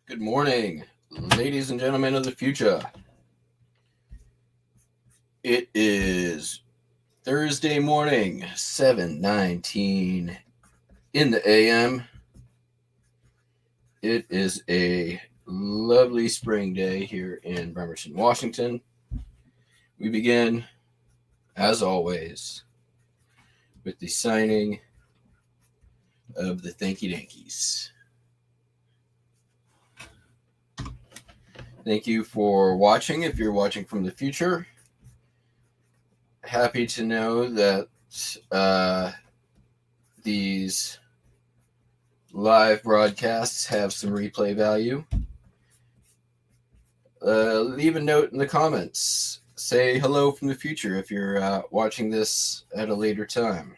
Good morning, ladies and gentlemen of the future. It is Thursday morning, 7:19 in the AM. It is a lovely spring day here in Bremerton, Washington. We begin, as always, with the signing of the Thanky Dankies. Thank you for watching. If you're watching from the future, happy to know that these live broadcasts have some replay value. Leave a note in the comments. Say hello from the future if you're watching this at a later time.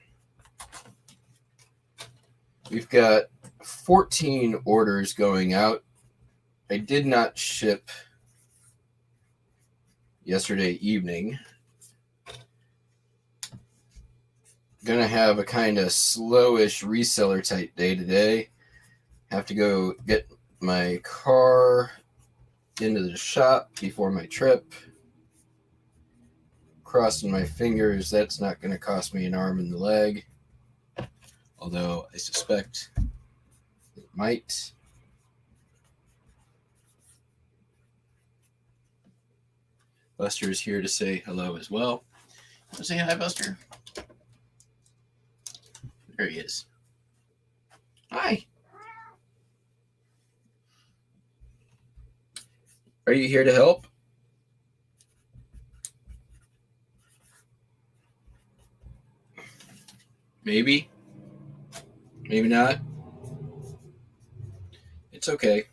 We've got 14 orders going out. I did not ship yesterday evening. Gonna have a kind of slowish reseller type day today. Have to go get my car into the shop before my trip. Crossing my fingers that's not going to cost me an arm and the leg, although I suspect it might. Buster is here to say hello as well. Want to say hi, Buster? There he is. Hi. Are you here to help? Maybe. Maybe not. It's okay.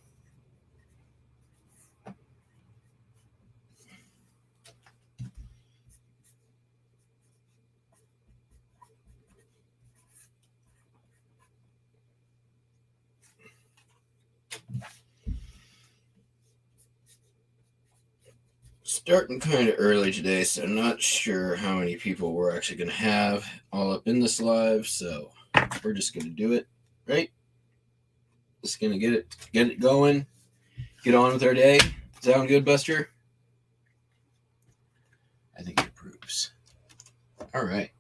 Starting kind of early today, so I'm not sure how many people we're actually going to have all up in this live, so we're just going to do it, right? Just going to get it going, get on with our day. Sound good, Buster? I think it approves. All right.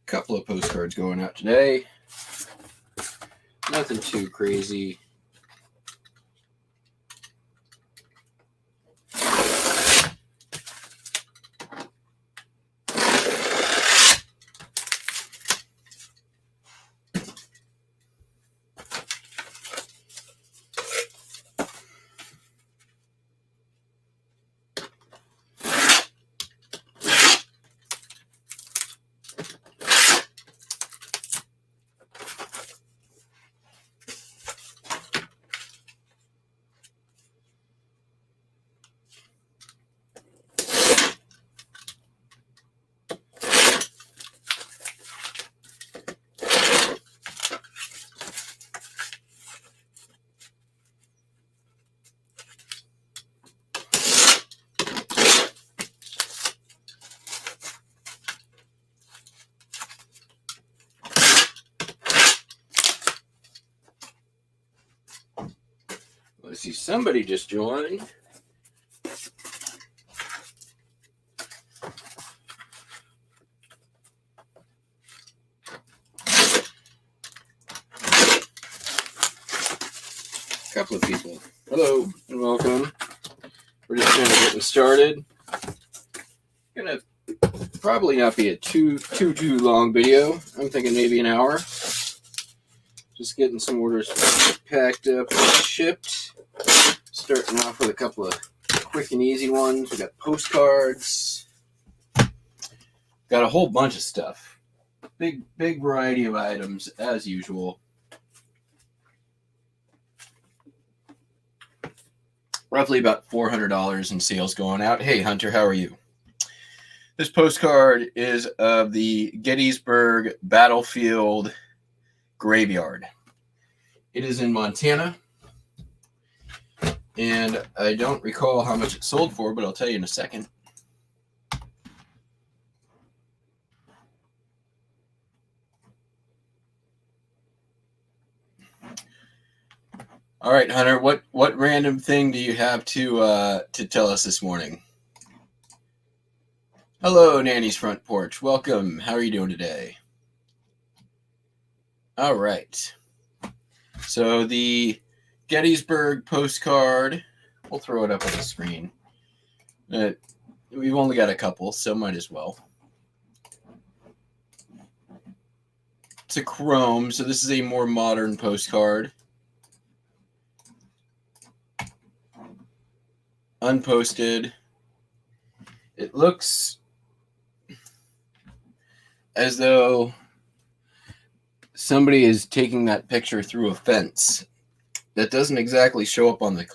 Couple of postcards going out today. Nothing too crazy. Let's see, somebody just joined. Couple of people. Hello and welcome. we're just kind of getting started. Gonna probably not be a too long video. I'm thinking maybe an hour. Just getting some orders packed up and shipped. Starting off with a couple of quick and easy ones. We got postcards. Got a whole bunch of stuff. Big variety of items as usual. Roughly about $400 in sales going out. Hey Hunter, how are you? This postcard is of the Gettysburg Battlefield Graveyard. It is in Montana, and I don't recall how much it sold for, but I'll tell you in a second. All right, Hunter, what random thing do you have to tell us this morning? Hello, Nanny's Front Porch. Welcome. How are you doing today? All right. So the Gettysburg postcard, we'll throw it up on the screen. We've only got a couple, so might as well. It's a chrome, so this is a more modern postcard. Unposted. It looks as though somebody is taking that picture through a fence. That doesn't exactly show up on the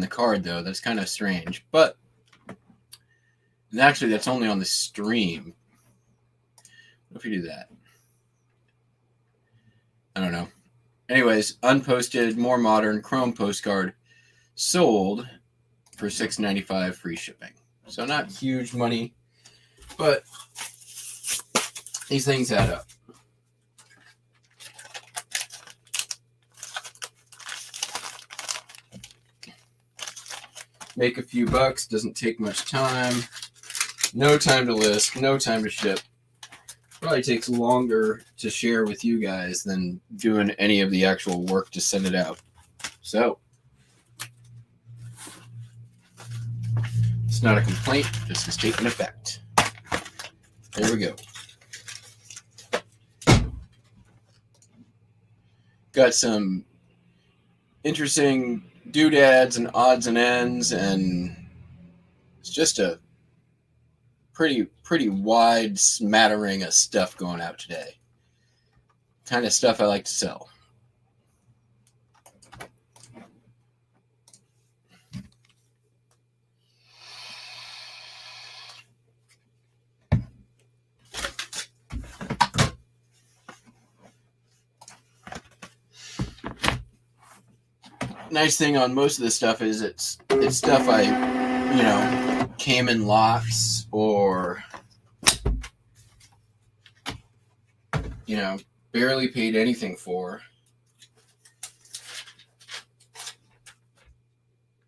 card, though. That's kind of strange. But and actually, that's only on the stream. What if you do that? I don't know. Anyways, unposted, more modern chrome postcard sold for $6.95 free shipping. So not huge money, but these things add up. Make a few bucks, doesn't take much time. No time to list, no time to ship. Probably takes longer to share with you guys than doing any of the actual work to send it out. So, it's not a complaint, this is taking effect. There we go. Got some interesting doodads and odds and ends, and it's just a pretty wide smattering of stuff going out today. Kind of stuff I like to sell. Nice thing on most of this stuff is it's stuff I, came in lots or, barely paid anything for.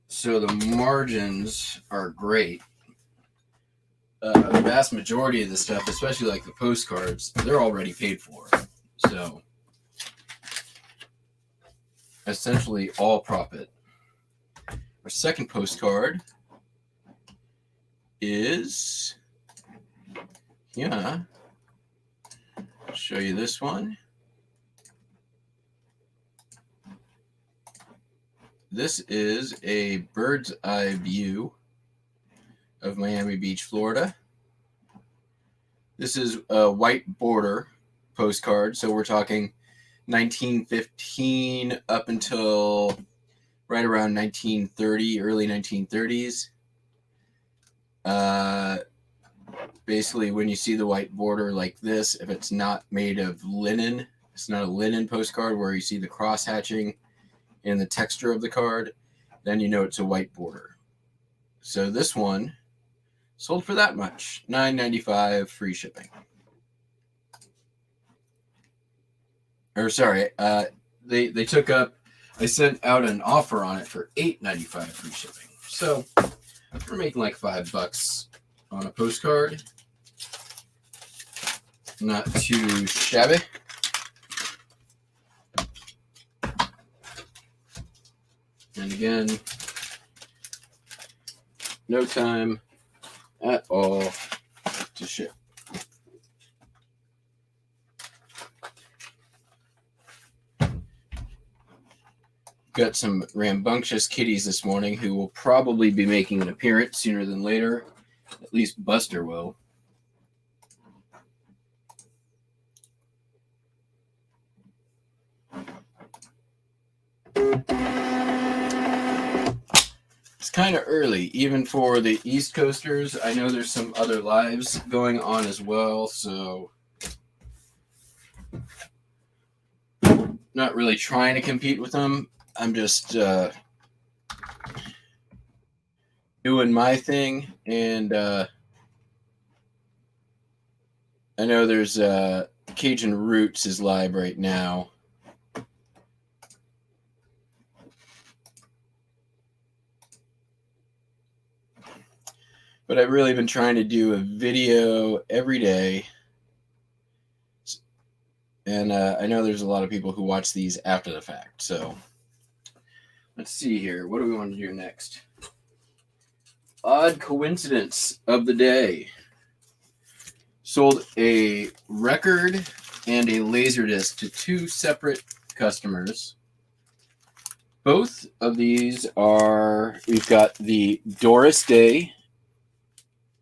So the margins are great. The vast majority of the stuff, especially like the postcards, they're already paid for. So essentially all profit. Our second postcard is, I'll show you this one. This is a bird's eye view of Miami Beach, Florida. This is a white border postcard, so we're talking 1915 up until right around 1930, early 1930s. Basically, when you see the white border like this, if it's not made of linen, it's not a linen postcard where you see the cross hatching and the texture of the card, then you know it's a white border. So this one sold for that much, $9.95 free shipping. Or sorry, they took up. I sent out an offer on it for $8.95 free shipping. So we're making like $5 on a postcard. Not too shabby. And again, no time at all to ship. Got some rambunctious kitties this morning who will probably be making an appearance sooner than later. At least Buster will. It's kind of early, even for the East Coasters. I know there's some other lives going on as well, so not really trying to compete with them. I'm just doing my thing, and I know there's Cajun Roots is live right now. But I've really been trying to do a video every day. And I know there's a lot of people who watch these after the fact. So let's see here. What do we want to do next? Odd coincidence of the day. Sold a record and a Laserdisc to two separate customers. Both of these are, we've got the Doris Day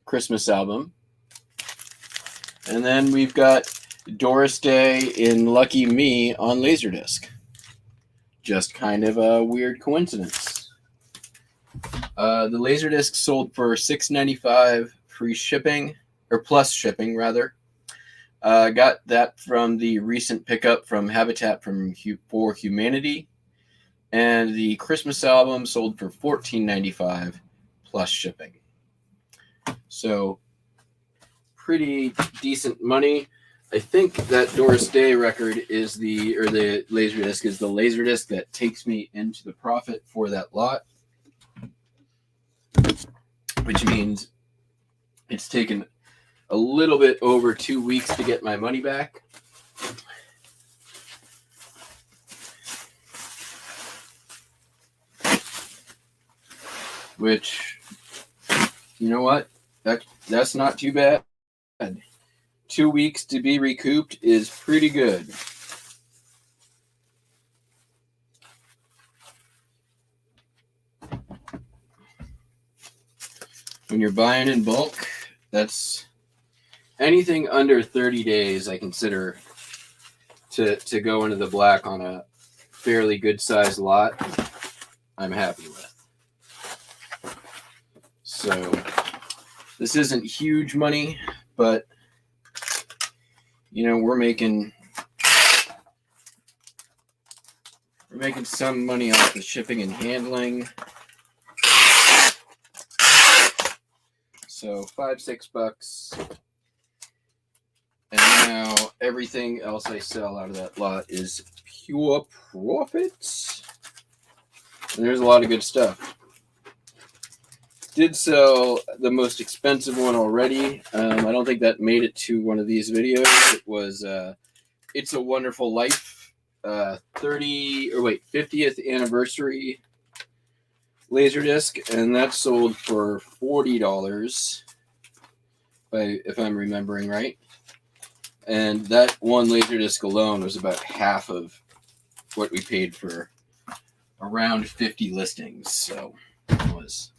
Christmas album. And then we've got Doris Day in Lucky Me on Laserdisc. Just kind of a weird coincidence. The Laserdisc sold for $6.95 free shipping, or plus shipping rather. Got that from the recent pickup from Habitat for Humanity. And the Christmas album sold for $14.95 plus shipping. So pretty decent money. I think that Doris Day record is the Laserdisc is the Laserdisc that takes me into the profit for that lot, which means it's taken a little bit over 2 weeks to get my money back. Which, you know what? That's not too bad. 2 weeks to be recouped is pretty good. When you're buying in bulk, that's anything under 30 days I consider to go into the black on a fairly good sized lot. I'm happy with. So this isn't huge money, but you know, we're making some money off the shipping and handling. So $5-6. And now everything else I sell out of that lot is pure profits. And there's a lot of good stuff. Did sell the most expensive one already. I don't think that made it to one of these videos. It was It's a Wonderful Life 50th anniversary Laserdisc, and that sold for $40, if I'm remembering right. And that one Laserdisc alone was about half of what we paid for around 50 listings. So it was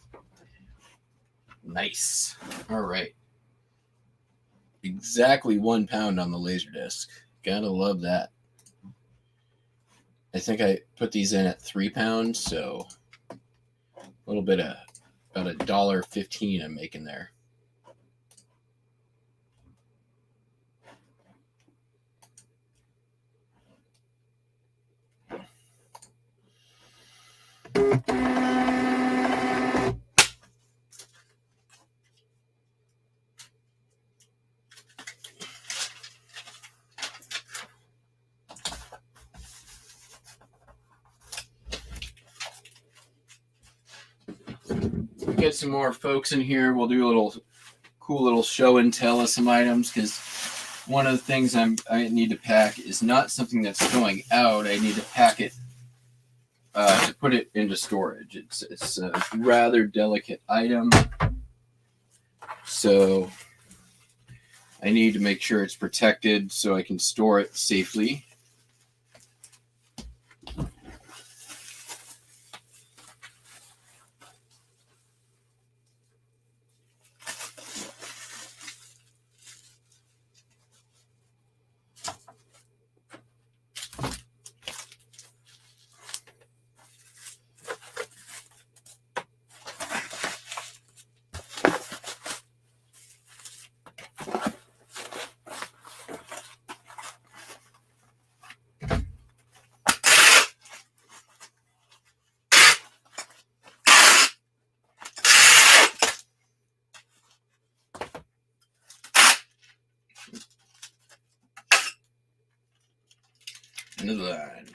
nice. All right. Exactly 1 pound on the Laserdisc. Gotta love that. I think I put these in at 3 pounds, so a little bit of about $1.15 I'm making there. Get some more folks in here. We'll do a little cool little show and tell of some items, because one of the things I need to pack is not something that's going out. I need to pack it to put it into storage. It's a rather delicate item, so I need to make sure it's protected so I can store it safely. End of the line.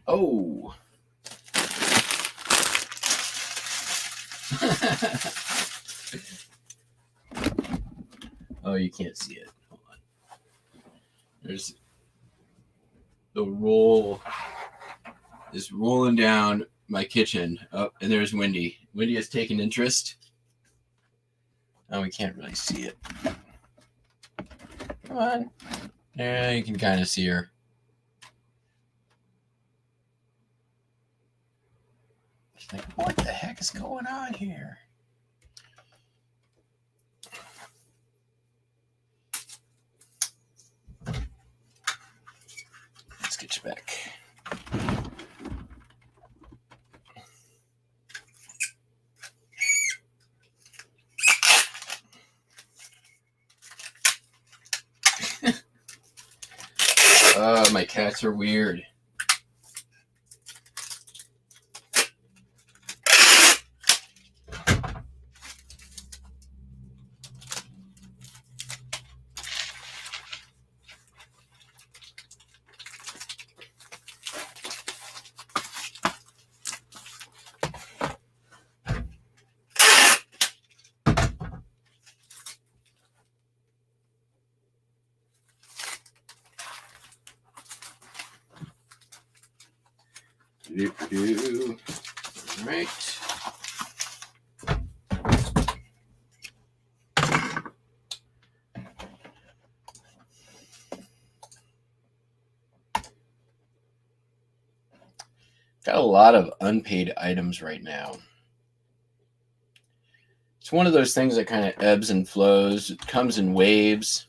Oh. Oh, you can't see it. Hold on. There's the roll is rolling down my kitchen. Oh, and there's Wendy. Wendy has taken interest. Oh, we can't really see it. Come on. Yeah, you can kind of see her. She's like, what the heck is going on here? Let's get you back. My cats are weird. All right. Got a lot of unpaid items right now. It's one of those things that kind of ebbs and flows. It comes in waves.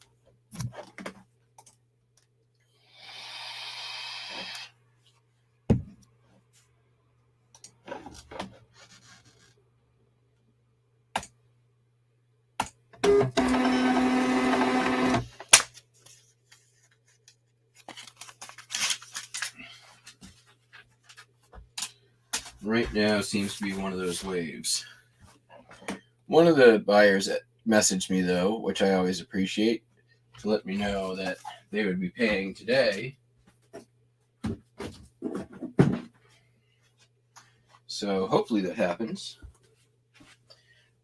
Right now seems to be one of those waves. One of the buyers messaged me, though, which I always appreciate, to let me know that they would be paying today. So hopefully that happens.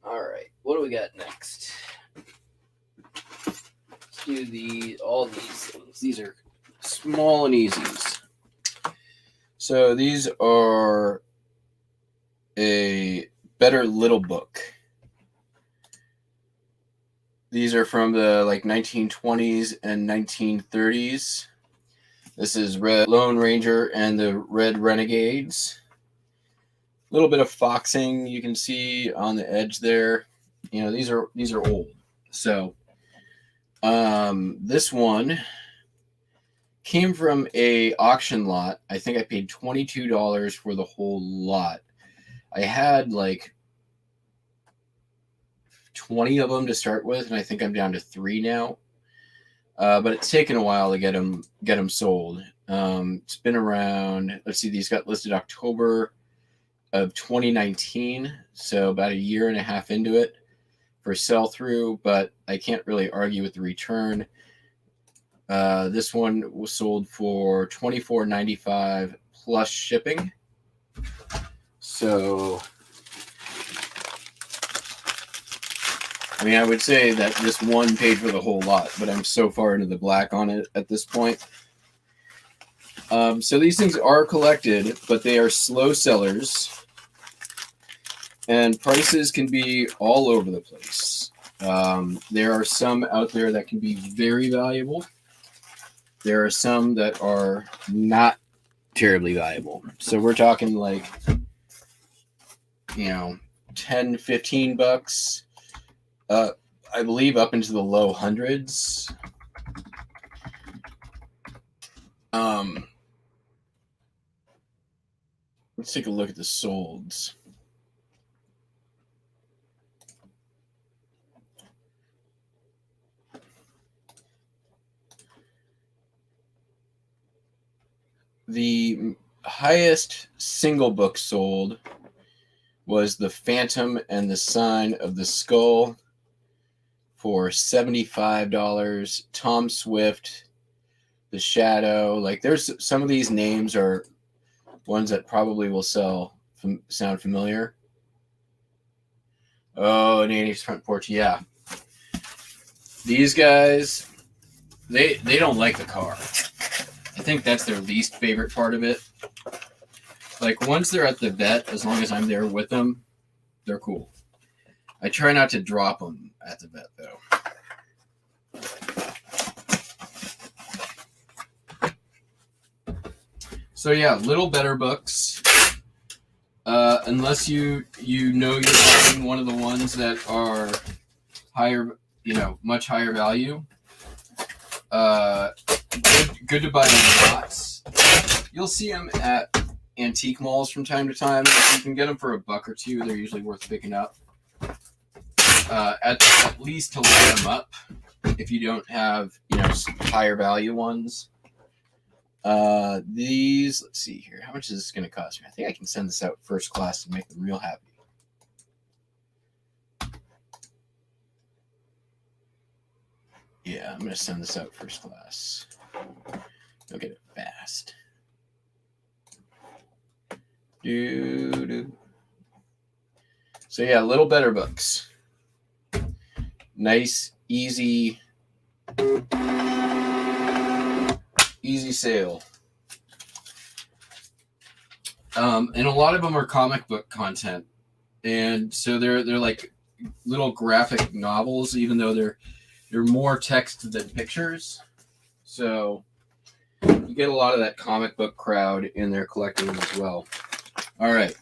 All right, what do we got next? Let's do all these things. These are small and easies. So these are a Better Little Book. These are from the 1920s and 1930s. This is Red Lone Ranger and the Red Renegades. A little bit of foxing you can see on the edge there. You know, these are old. So this one came from a auction lot. I think I paid $22 for the whole lot. I had 20 of them to start with, and I think I'm down to 3 now. But it's taken a while to get them sold. It's been around. Let's see, these got listed October of 2019, so about a year and a half into it for sell through. But I can't really argue with the return. This one was sold for $24.95 plus shipping. So, I mean, I would say that this one paid for the whole lot, but I'm so far into the black on it at this point. So these things are collected, but they are slow sellers, and prices can be all over the place. There are some out there that can be very valuable. There are some that are not terribly valuable. So we're talking like, $10, $15. I believe up into the low hundreds. Let's take a look at the solds. The highest single book sold was The Phantom and the Sign of the Skull for $75. Tom Swift, The Shadow. Like, there's some of these names are ones that probably will sound familiar. Oh, Nanny's Front Porch. Yeah. These guys, they don't like the car. I think that's their least favorite part of it. Like, once they're at the vet, as long as I'm there with them, they're cool. I try not to drop them at the vet, though. So yeah, little better books. Unless you know you're buying one of the ones that are higher, much higher value. Good to buy in lots. You'll see them at antique malls from time to time. If you can get them for $1 or $2, they're usually worth picking up. At least to light them up if you don't have higher value ones. These, let's see here. How much is this going to cost me? I think I can send this out first class and make them real happy. Yeah, I'm going to send this out first class. They'll get it fast. So yeah, little better books. Nice, easy sale. And a lot of them are comic book content, and so they're like little graphic novels, even though they're more text than pictures. So you get a lot of that comic book crowd in there collecting them as well. All right.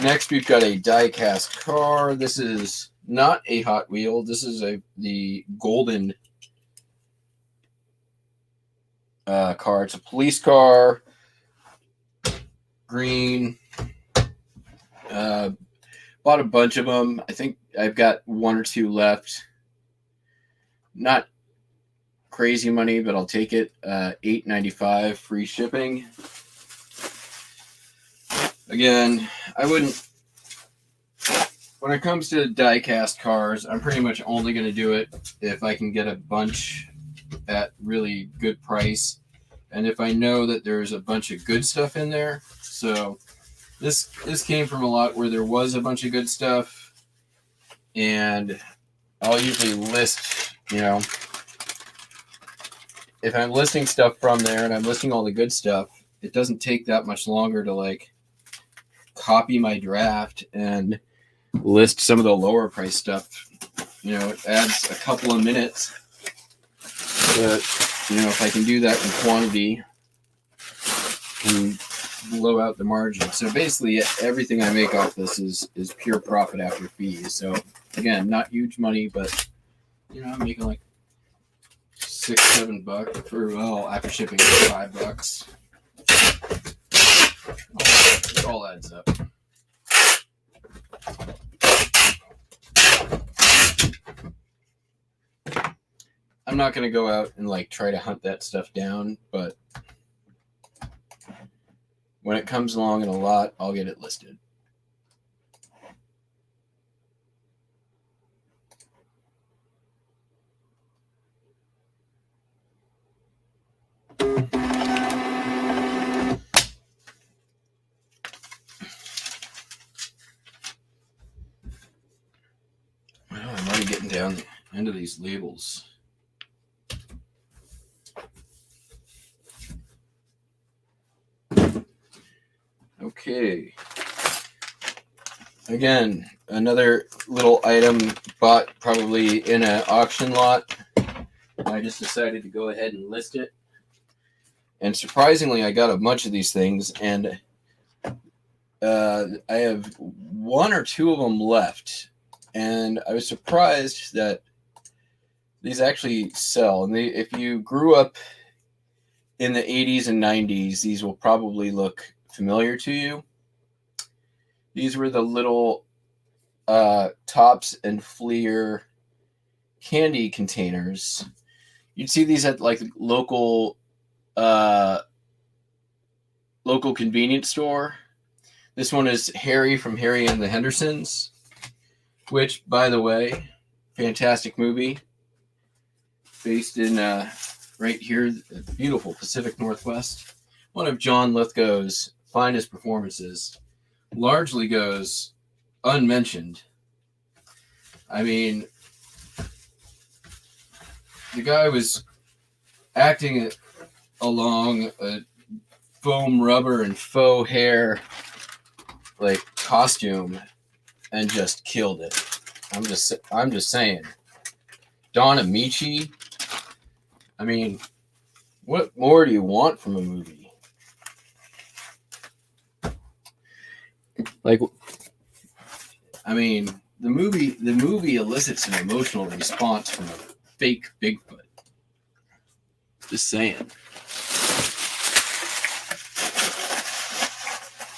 Next, we've got a die-cast car. This is not a Hot Wheel. This is the golden car. It's a police car. Green. Bought a bunch of them. I think I've got 1 or 2 left. Not crazy money, but I'll take it. $8.95 free shipping. Again, I wouldn't. When it comes to die-cast cars, I'm pretty much only going to do it if I can get a bunch at really good price, and if I know that there's a bunch of good stuff in there. So this came from a lot where there was a bunch of good stuff, and I'll usually list, if I'm listing stuff from there and I'm listing all the good stuff, it doesn't take that much longer to copy my draft and list some of the lower price stuff. It adds a couple of minutes, but if I can do that in quantity, and blow out the margin. So basically everything I make off this is pure profit after fees. So again, not huge money, but I'm making like $6-7 after shipping $5. It all adds up. I'm not going to go out and try to hunt that stuff down, but when it comes along in a lot, I'll get it listed. down the end of these labels. Okay. Again, another little item bought probably in an auction lot. I just decided to go ahead and list it. And surprisingly, I got a bunch of these things, and I have one or two of them left. And I was surprised that these actually sell. And if you grew up in the 80s and 90s, these will probably look familiar to you. These were the little Tops and Fleer candy containers. You'd see these at like local convenience store. This one is Harry from Harry and the Hendersons, which, by the way, fantastic movie, based in right here, the beautiful Pacific Northwest. One of John Lithgow's finest performances, largely goes unmentioned. I mean, the guy was acting along a foam rubber and faux hair like costume and just killed it. I'm just saying. Don Amici. I mean, what more do you want from a movie? Like, I mean, the movie elicits an emotional response from a fake Bigfoot. Just saying.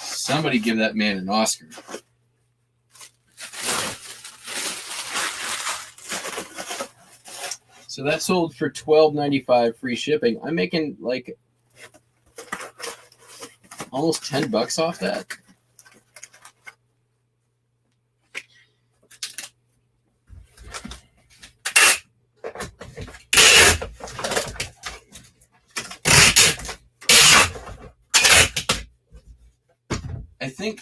Somebody give that man an Oscar. So that sold for $12.95 free shipping. I'm making like almost $10 off that. I think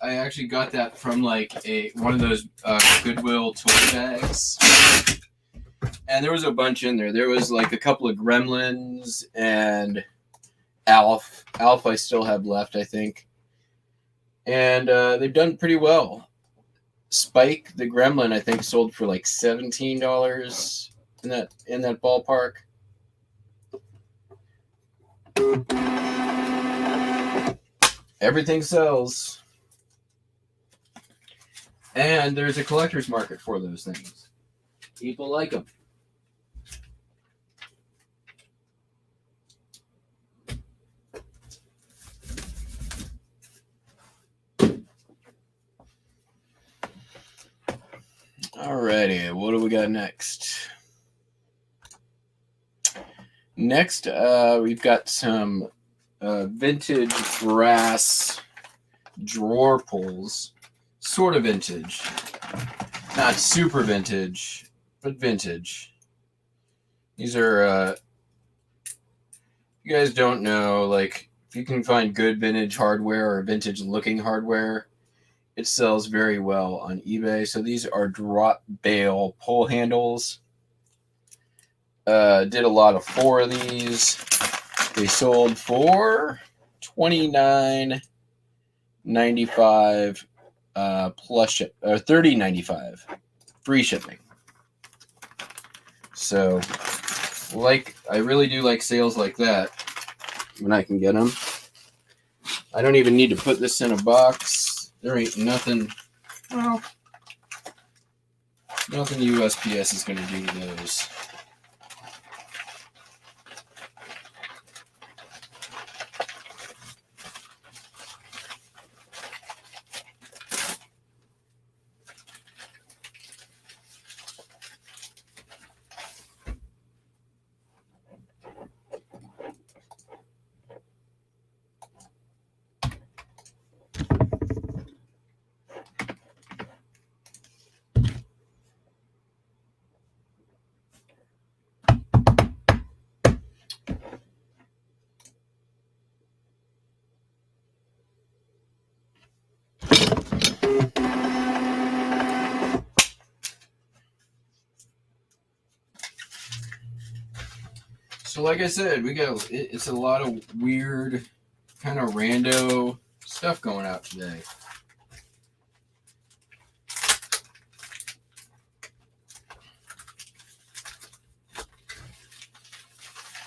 I actually got that from like one of those Goodwill toy bags. And there was a bunch in there. There was like a couple of Gremlins and Alf. Alf I still have left, I think. And they've done pretty well. Spike, the Gremlin, I think sold for like $17 in that ballpark. Everything sells. And there's a collector's market for those things. People like them. Alrighty, what do we got next? Next, we've got some vintage brass drawer pulls. Sort of vintage. Not super vintage, but vintage. These are, you guys don't know, like, if you can find good vintage hardware or vintage looking hardware, it sells very well on eBay. So these are drop bale pull handles. Did a lot of 4 of these. They sold for $29.95 plus ship, or $30.95 free shipping. So, like, I really do like sales like that when I can get them. I don't even need to put this in a box. There ain't nothing. Well, nothing USPS is going to do to those. So like I said, it's a lot of weird, kind of rando stuff going out today.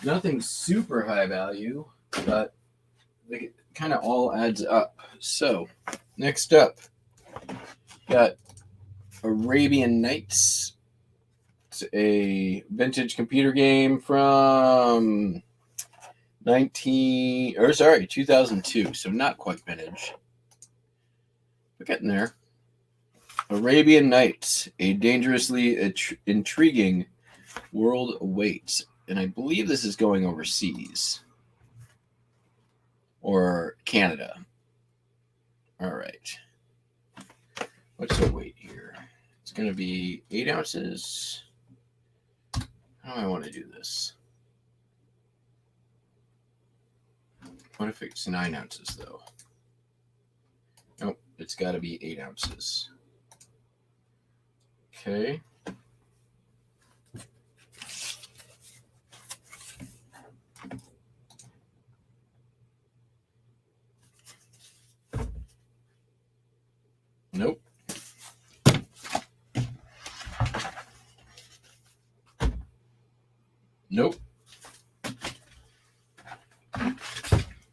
Nothing super high value, but it kind of all adds up. So, next up, got Arabian Nights. It's a vintage computer game from 2002, so not quite vintage. We're getting there. Arabian Nights, a dangerously intriguing world awaits. And I believe this is going overseas. Or Canada. All right. What's the weight here? It's going to be 8 ounces. How do I want to do this? What if it's 9 ounces, though? Nope, it's got to be 8 ounces. Okay. Nope. Nope.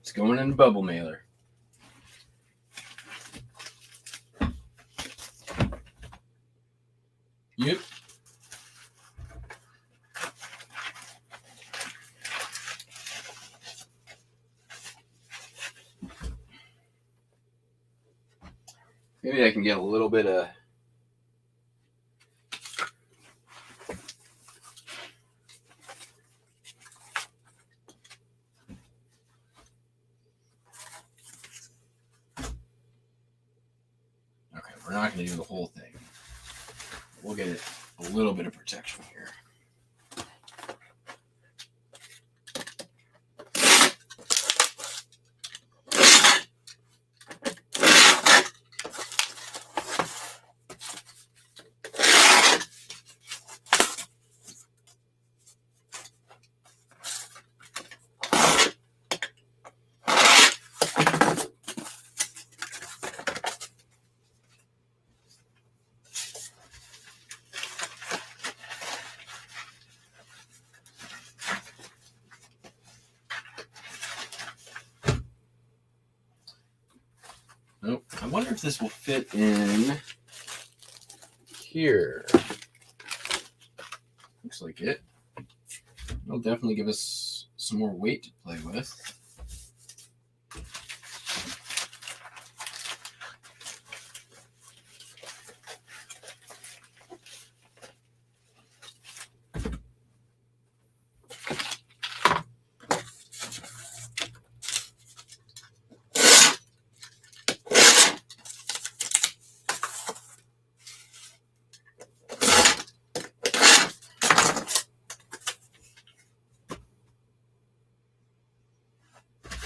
It's going in a bubble mailer. Yep. Maybe I can get a little bit of okay, we're not going to do the whole thing. We'll get it a little bit of protection here. Nope. I wonder if this will fit in here. Looks like it. It'll definitely give us some more weight to play with.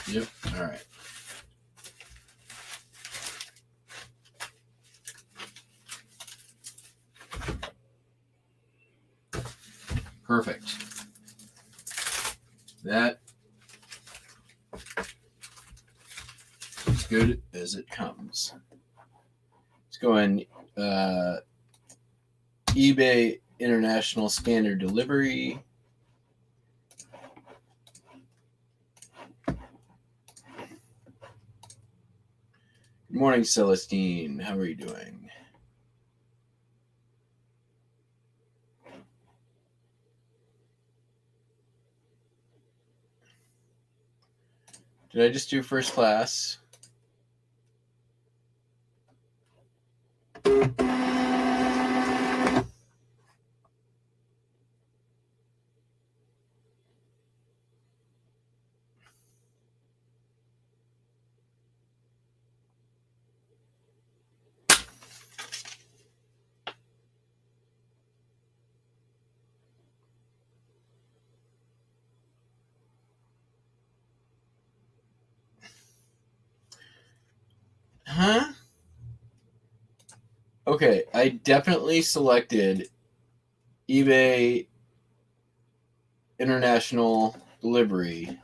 Yep. All right. Perfect. That is good as it comes. Let's go in eBay International Standard Delivery. Good morning, Celestine. How are you doing? Did I just do first class? Huh? Okay, I definitely selected eBay International delivery,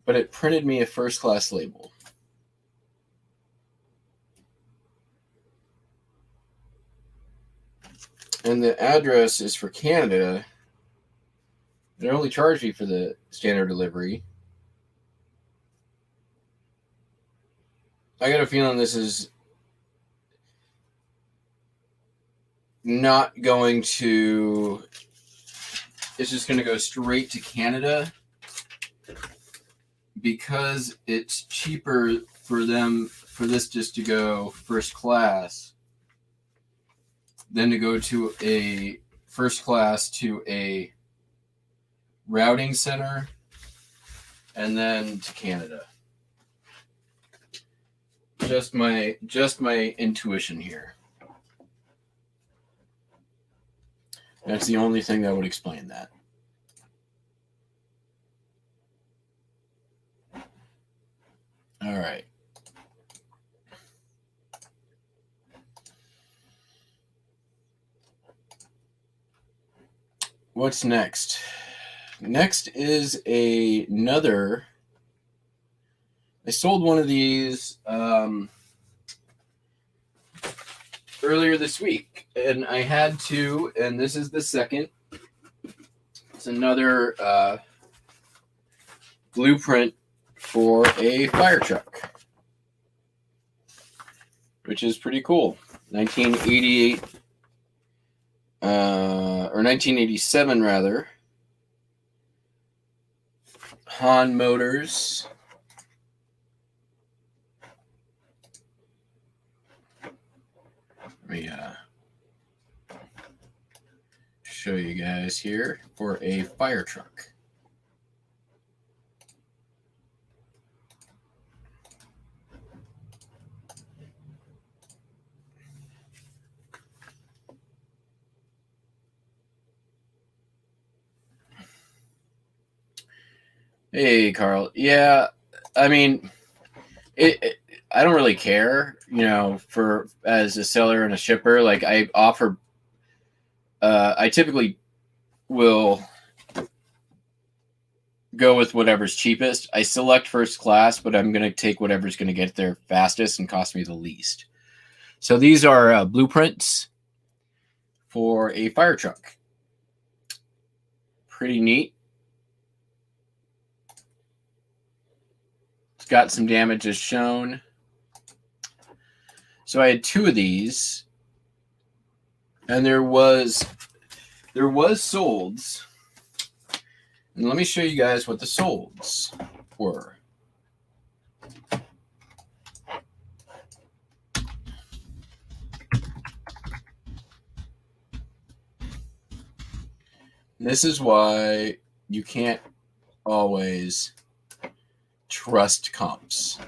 but it printed me a first class label. And the address is for Canada. They only charge me for the standard delivery. I got a feeling this is not going to... It's just going to go straight to Canada because it's cheaper for them for this just to go first class than to go to a first class to a routing center and then to Canada. Just my intuition here. That's the only thing that would explain that. All right. What's next? Next is another. I sold one of these earlier this week, and I had two, and this is the second. It's another blueprint for a fire truck, which is pretty cool. 1988 or 1987 rather. Han Motors. Let me show you guys here for a fire truck. Hey, Carl. Yeah, I mean, I don't really care, for as a seller and a shipper. Like I offer, I typically will go with whatever's cheapest. I select first class, but I'm going to take whatever's going to get there fastest and cost me the least. So these are blueprints for a fire truck. Pretty neat. It's got some damage as shown. So I had two of these, and there was solds. And let me show you guys what the solds were. This is why you can't always trust comps.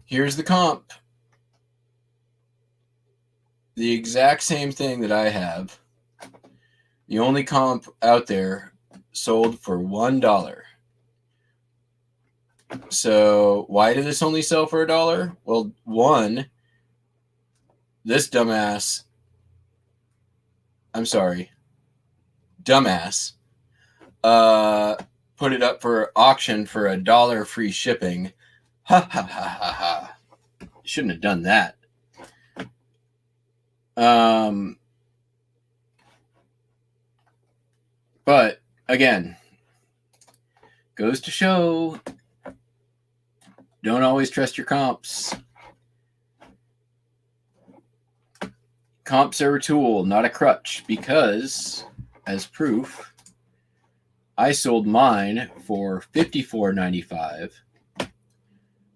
Here's the comp. The exact same thing that I have. The only comp out there sold for $1. So why did this only sell for $1? Well, one, this dumbass, put it up for auction for $1 free shipping. Ha ha ha ha ha. Shouldn't have done that. But again, goes to show, don't always trust your comps. Comps are a tool, not a crutch, because, as proof, I sold mine for $54.95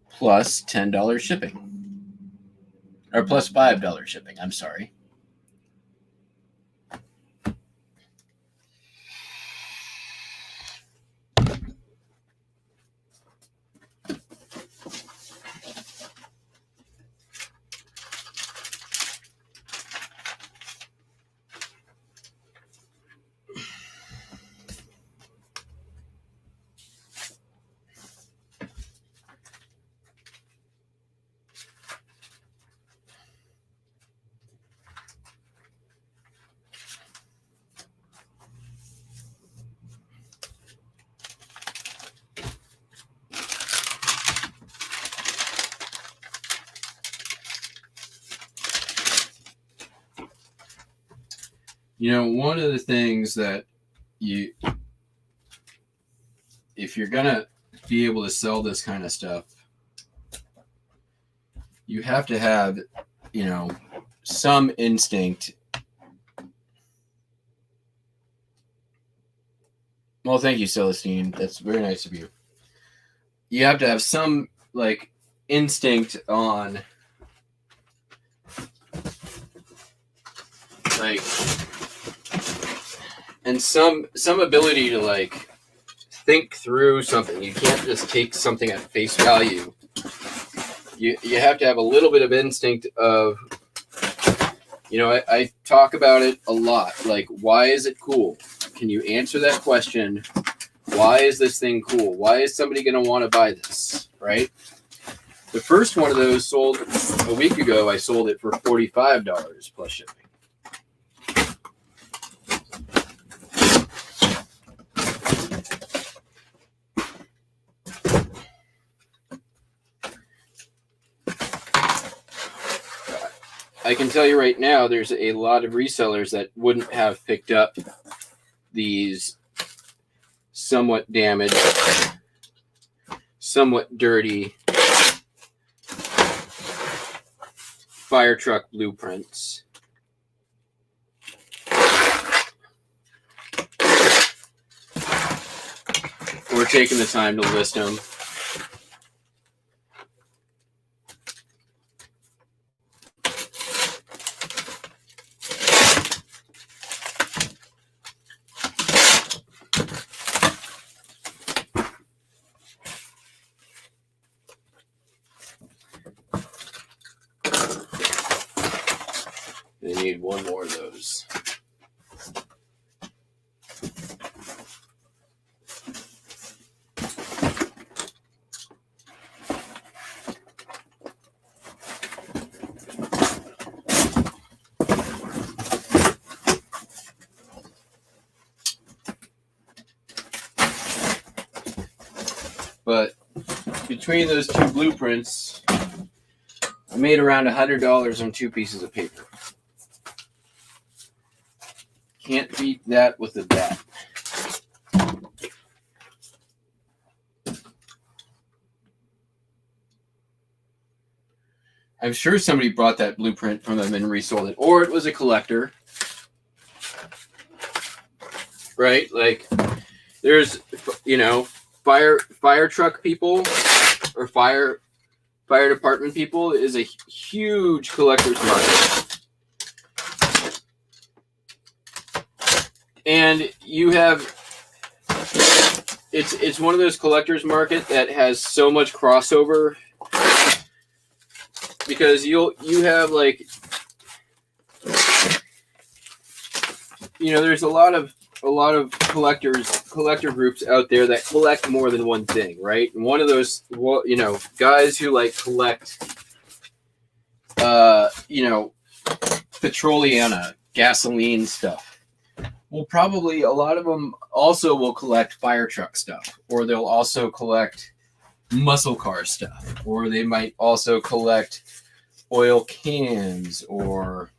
plus $10 shipping. Or plus $5 shipping, I'm sorry. one of the things that if you're going to be able to sell this kind of stuff, you have to have, some instinct. Well, thank you, Celestine. That's very nice of you. You have to have some, instinct on, and some ability to, think through something. You can't just take something at face value. You have to have a little bit of instinct of, I talk about it a lot. Why is it cool? Can you answer that question? Why is this thing cool? Why is somebody going to want to buy this, right? The first one of those sold a week ago. I sold it for $45 plus shipping. I can tell you right now, there's a lot of resellers that wouldn't have picked up these somewhat damaged, somewhat dirty fire truck blueprints. We're taking the time to list them. They need one more of those. But between those two blueprints, I made around $100 on 2 pieces of paper. Can't beat that with a bat. I'm sure somebody bought that blueprint from them and resold it. Or it was a collector. Right? There's, fire truck people or fire department people is a huge collector's market. And you have, it's one of those collector's market that has so much crossover, because you have there's a lot of collector groups out there that collect more than one thing, right? And one of those, guys who collect, Petroliana, gasoline stuff. Well, probably a lot of them also will collect fire truck stuff, or they'll also collect muscle car stuff, or they might also collect oil cans, or,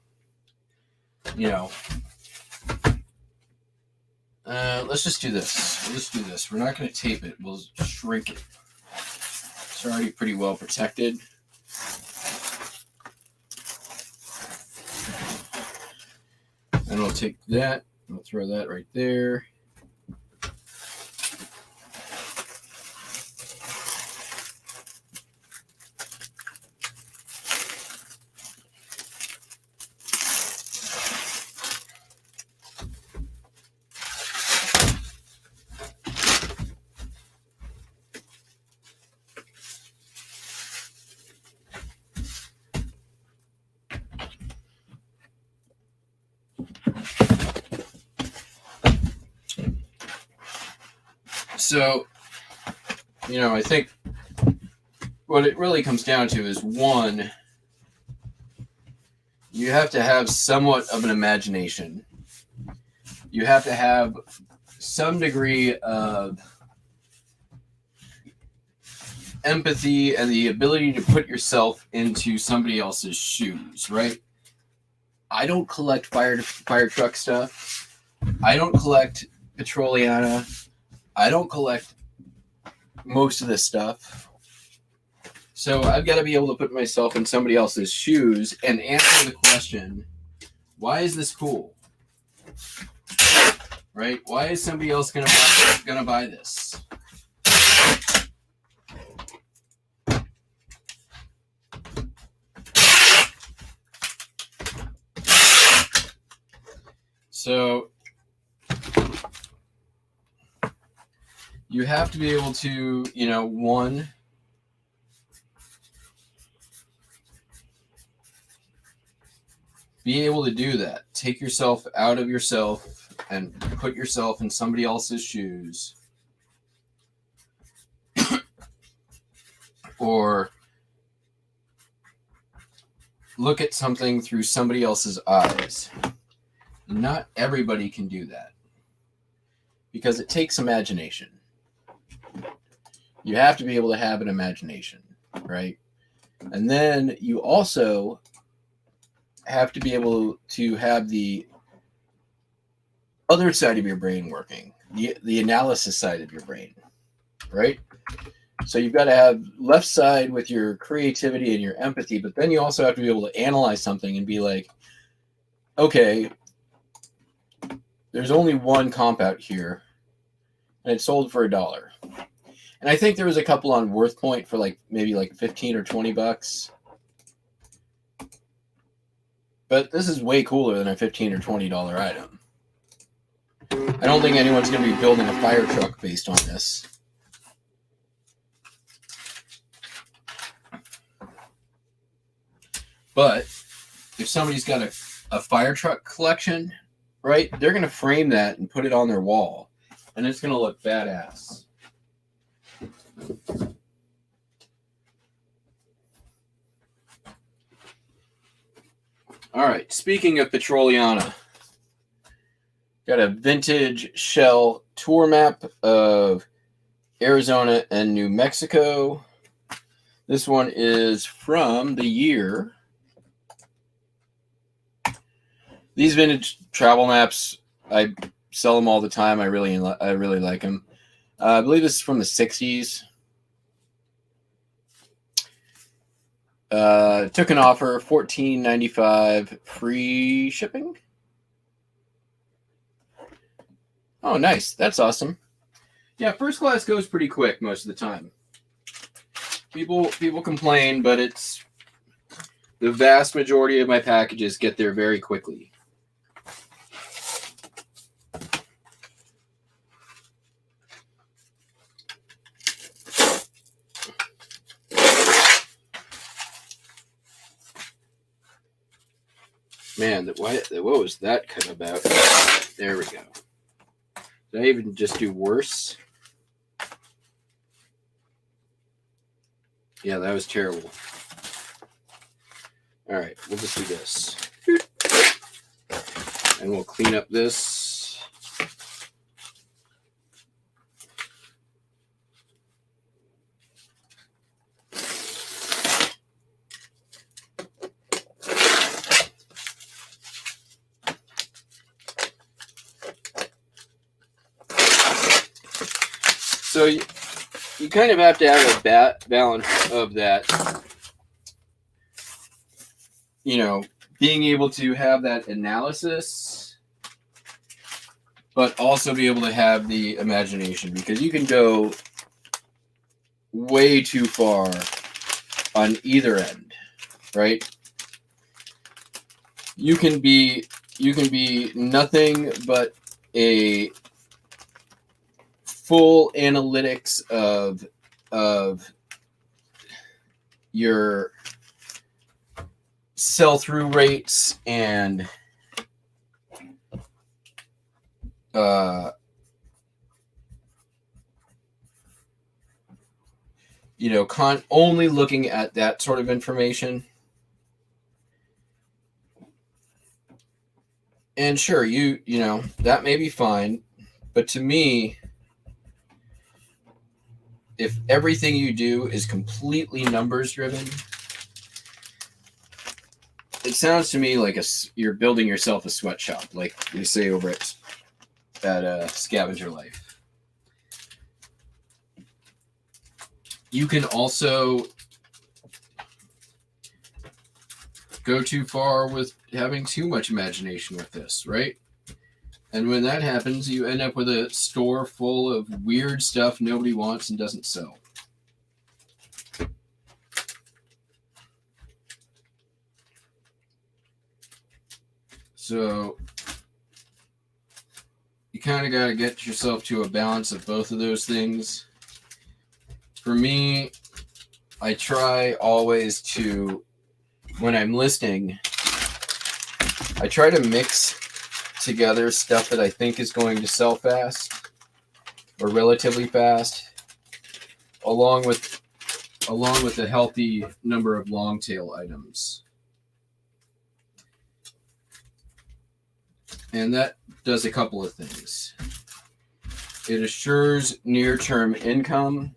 let's just do this. Let's do this. We're not going to tape it. We'll shrink it. It's already pretty well protected. And I'll take that. I'll throw that right there. So, I think what it really comes down to is, one, you have to have somewhat of an imagination. You have to have some degree of empathy and the ability to put yourself into somebody else's shoes, right? I don't collect fire truck stuff. I don't collect Petroliana. I don't collect most of this stuff. So I've got to be able to put myself in somebody else's shoes and answer the question, why is this cool? Right? Why is somebody else gonna buy this? So you have to be able to, one, be able to do that. Take yourself out of yourself and put yourself in somebody else's shoes. Or look at something through somebody else's eyes. Not everybody can do that because it takes imagination. You have to be able to have an imagination, right? And then you also have to be able to have the other side of your brain working, the analysis side of your brain, right? So you've got to have left side with your creativity and your empathy, but then you also have to be able to analyze something and be like, okay, there's only one comp out here, and it sold for $1. And I think there was a couple on Worth Point for maybe 15 or $20. But this is way cooler than a $15 or $20 item. I don't think anyone's going to be building a fire truck based on this. But if somebody's got a fire truck collection, right, they're going to frame that and put it on their wall. And it's going to look badass. All right, speaking of Petroliana, got a vintage shell tour map of Arizona and New Mexico. This one is from the year. These vintage travel maps, I sell them all the time. I really like them. I believe this is from the 60s. Took an offer, $14.95, free shipping. Oh, nice. That's awesome. Yeah, first class goes pretty quick most of the time. People complain, but it's the vast majority of my packages get there very quickly. Man, what was that kind of about? There we go. Did I even just do worse? Yeah, that was terrible. All right, we'll just do this. And we'll clean up this. So you kind of have to have a balance of that, being able to have that analysis, but also be able to have the imagination, because you can go way too far on either end, right? You can be nothing but a full analytics of your sell-through rates and only looking at that sort of information. And sure, you that may be fine, but to me, if everything you do is completely numbers driven, it sounds to me like you're building yourself a sweatshop, like they say over at Scavenger Life. You can also go too far with having too much imagination with this, right? And when that happens, you end up with a store full of weird stuff nobody wants and doesn't sell. So you kind of got to get yourself to a balance of both of those things. For me, I try always to, when I'm listing, I try to mix together stuff that I think is going to sell fast or relatively fast, along with a healthy number of long tail items. And that does a couple of things. It assures near-term income,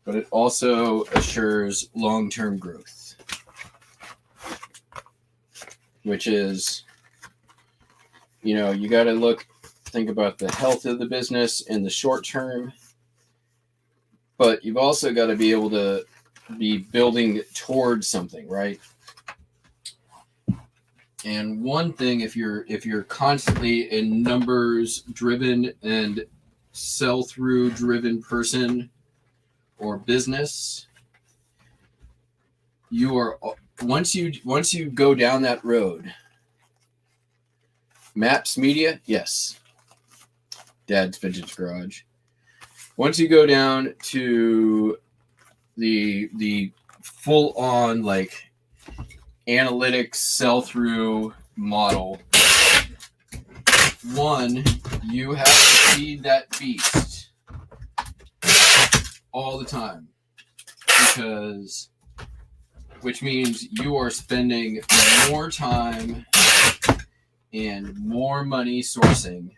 but it also assures long-term growth, which is, you got to think about the health of the business in the short term, but you've also got to be able to be building towards something, right? And one thing, if you're constantly a numbers driven and sell through driven person or business, you are, once you go down that road, Maps Media, yes, Dad's Vintage Garage. Once you go down to the full on analytics sell-through model, one, you have to feed that beast all the time, which means you are spending more time and more money sourcing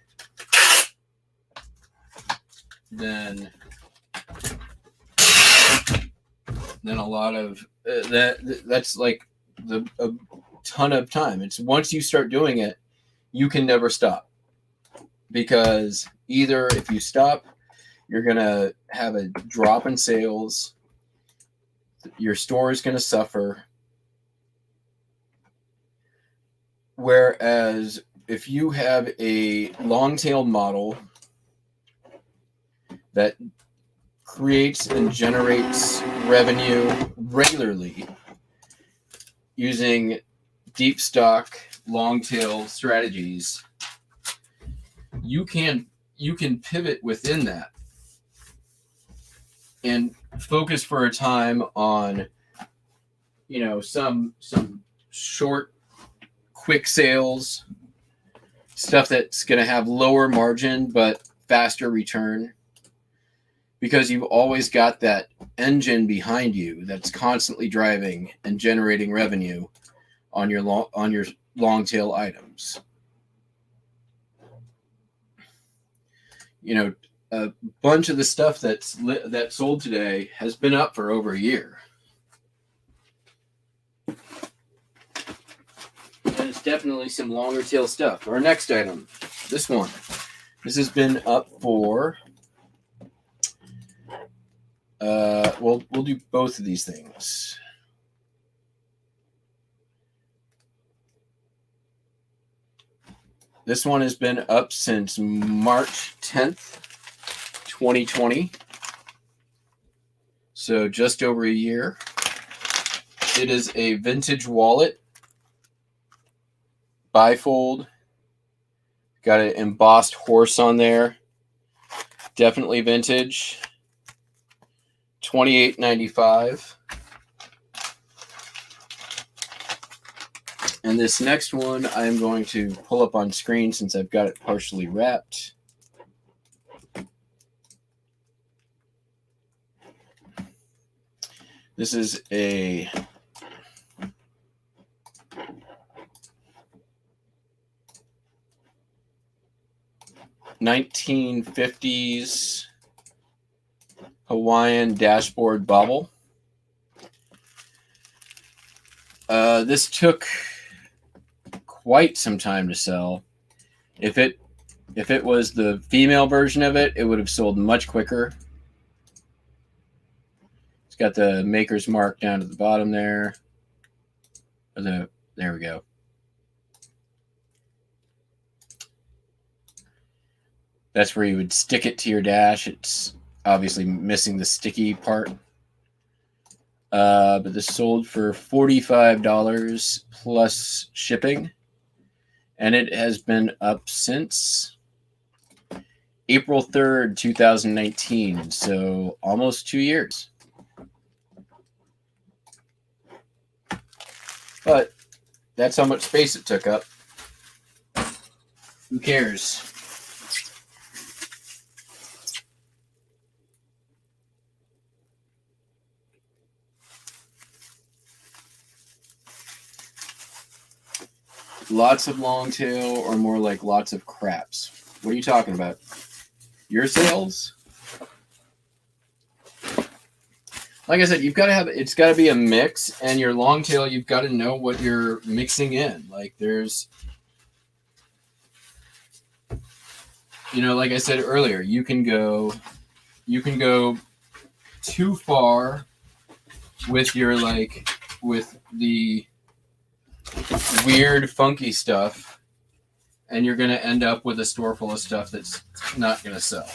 than a lot of that's like a ton of time. It's once you start doing it, you can never stop, because either if you stop, you're gonna have a drop in sales, your store is gonna suffer. Whereas if you have a long tail model that creates and generates revenue regularly using deep stock long tail strategies, you can pivot within that and focus for a time on some short quick sales stuff that's going to have lower margin but faster return, because you've always got that engine behind you that's constantly driving and generating revenue on your long tail items. A bunch of the stuff that's sold today has been up for over a year. And it's definitely some longer tail stuff. Our next item, this one. This has been up for we'll do both of these things. This one has been up since March 10th, 2020. So just over a year. It is a vintage wallet. Bifold. Got an embossed horse on there. Definitely vintage. $28.95. And this next one I'm going to pull up on screen since I've got it partially wrapped. This is a $1950s Hawaiian dashboard bauble. This took quite some time to sell. If it was the female version of it, it would have sold much quicker. It's got the maker's mark down at the bottom there. There we go. That's where you would stick it to your dash. It's obviously missing the sticky part. But this sold for $45 plus shipping. And it has been up since April 3rd, 2019. So almost 2 years. But that's how much space it took up. Who cares? Lots of long tail, or more like lots of craps? What are you talking about? Your sales? Like I said, you've got to have, it's got to be a mix, and your long tail, you've got to know what you're mixing in. Like there's, like I said earlier, you can go too far with your, with the weird, funky stuff, and you're going to end up with a store full of stuff that's not going to sell.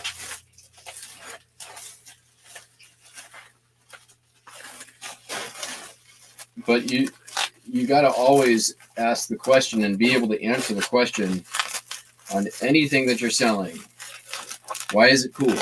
But you got to always ask the question and be able to answer the question on anything that you're selling. Why is it cool?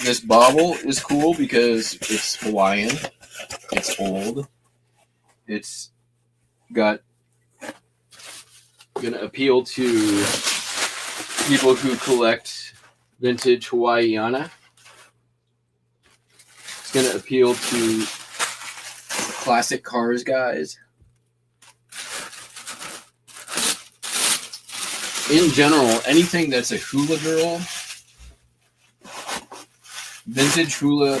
This bauble is cool because it's Hawaiian. It's old. It's gonna appeal to people who collect vintage Hawaiiana. It's gonna appeal to classic cars guys. In general, anything that's a hula girl, vintage hula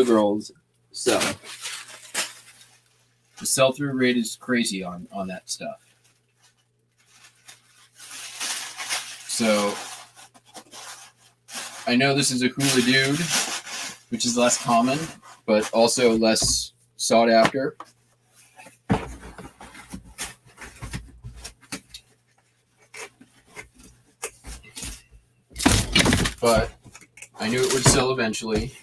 girls sell. The sell-through rate is crazy on that stuff. So I know this is a hula dude, which is less common, but also less sought after. But I knew it would sell eventually.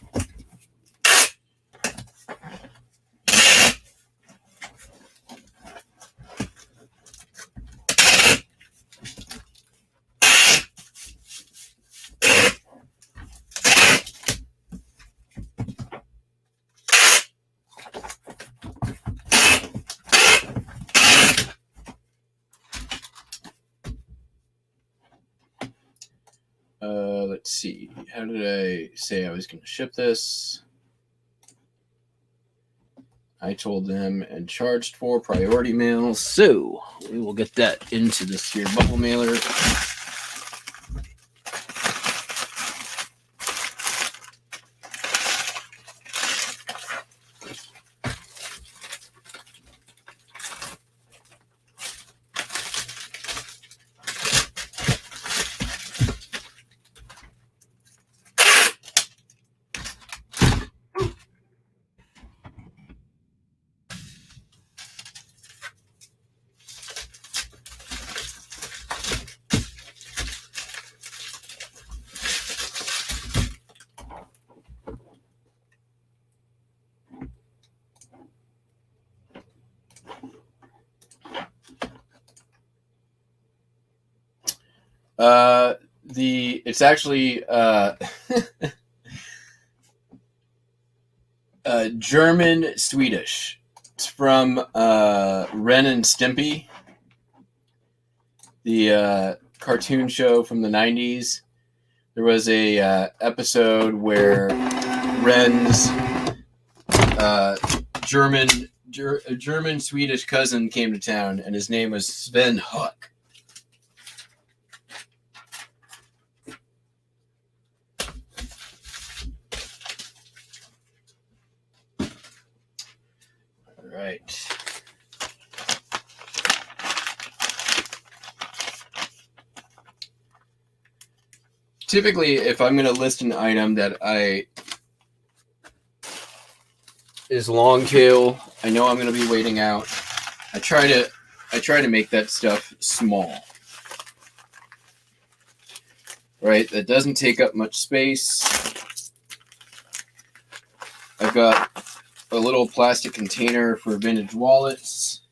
Let's see. How did I say I was going to ship this? I told them and charged for priority mail, so we will get that into this here bubble mailer. It's actually German Swedish. It's from Ren and Stimpy, the cartoon show from the 90s. There was a episode where Ren's German a German Swedish cousin came to town, and his name was Sven Huck. All right. Typically, if I'm going to list an item that is long tail, I know I'm going to be waiting out. I try to make that stuff small, right? That doesn't take up much space. I've got a little plastic container for vintage wallets.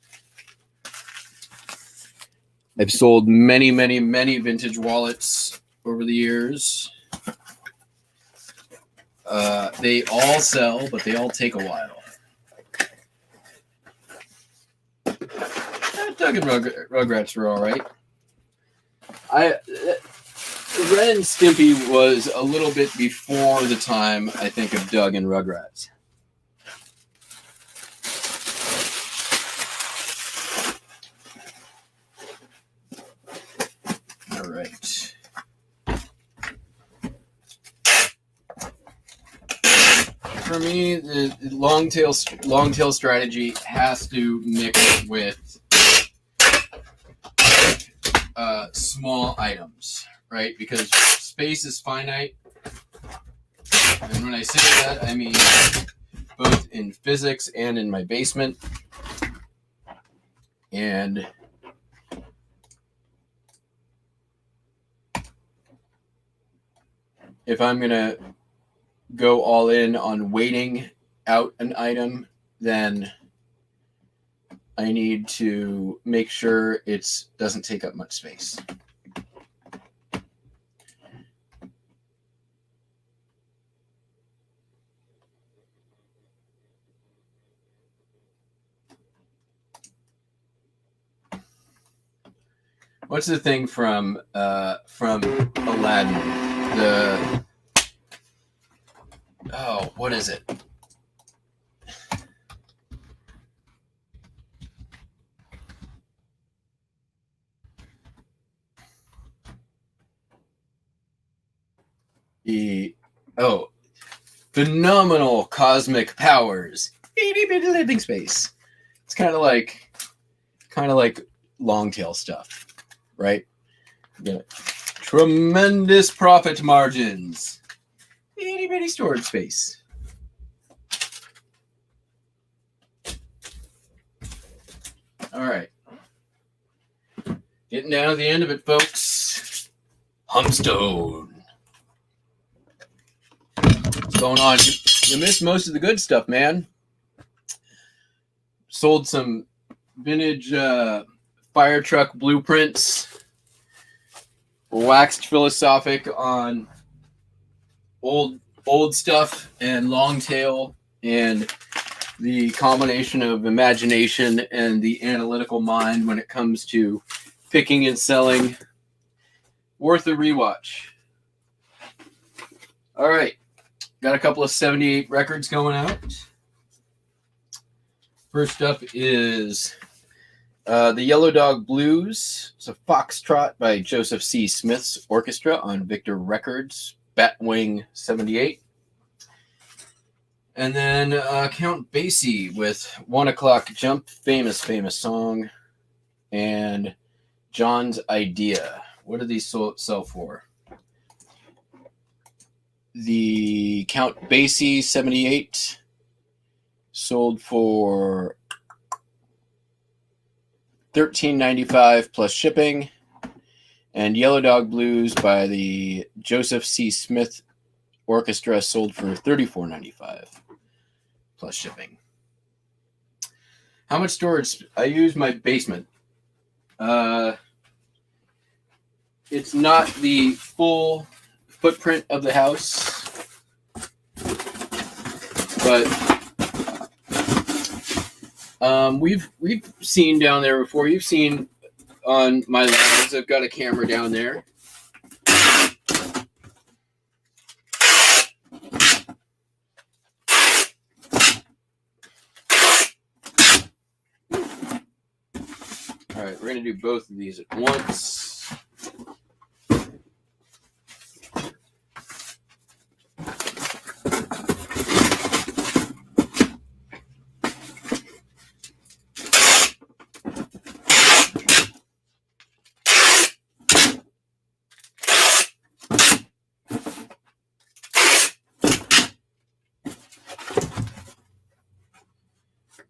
I've sold many, many, many vintage wallets over the years. They all sell, but they all take a while. Doug and Rugrats were all right. Ren and Stimpy was a little bit before the time, I think, of Doug and Rugrats. All right. For me, the long tail strategy has to mix with small items, right? Because space is finite. And when I say that, I mean both in physics and in my basement. And if I'm going to go all in on waiting out an item, then I need to make sure it doesn't take up much space. What's the thing from Aladdin? What is it? Phenomenal cosmic powers. Itty bitty living space. It's kind of like long tail stuff, right? Yeah. Tremendous profit margins. Itty bitty storage space. All right. Getting down to the end of it, folks. Humstone. What's going on? You missed most of the good stuff, man. Sold some vintage fire truck blueprints. Waxed philosophic on old stuff and long tail, and the combination of imagination and the analytical mind when it comes to picking and selling. Worth a rewatch. All right. Got a couple of 78 records going out. First up is the Yellow Dog Blues. It's a foxtrot by Joseph C. Smith's orchestra on Victor Records, Batwing 78. And then Count Basie with 1 O'Clock Jump, famous song, and John's Idea. What do these sell for? The Count Basie 78 sold for $13.95 plus shipping, and Yellow Dog Blues by the Joseph C. Smith Orchestra sold for $34.95 plus shipping. How much storage? I use my basement. It's not the full footprint of the house, but we've seen down there before. You've seen on my lives. I've got a camera down there. All right, we're going to do both of these at once.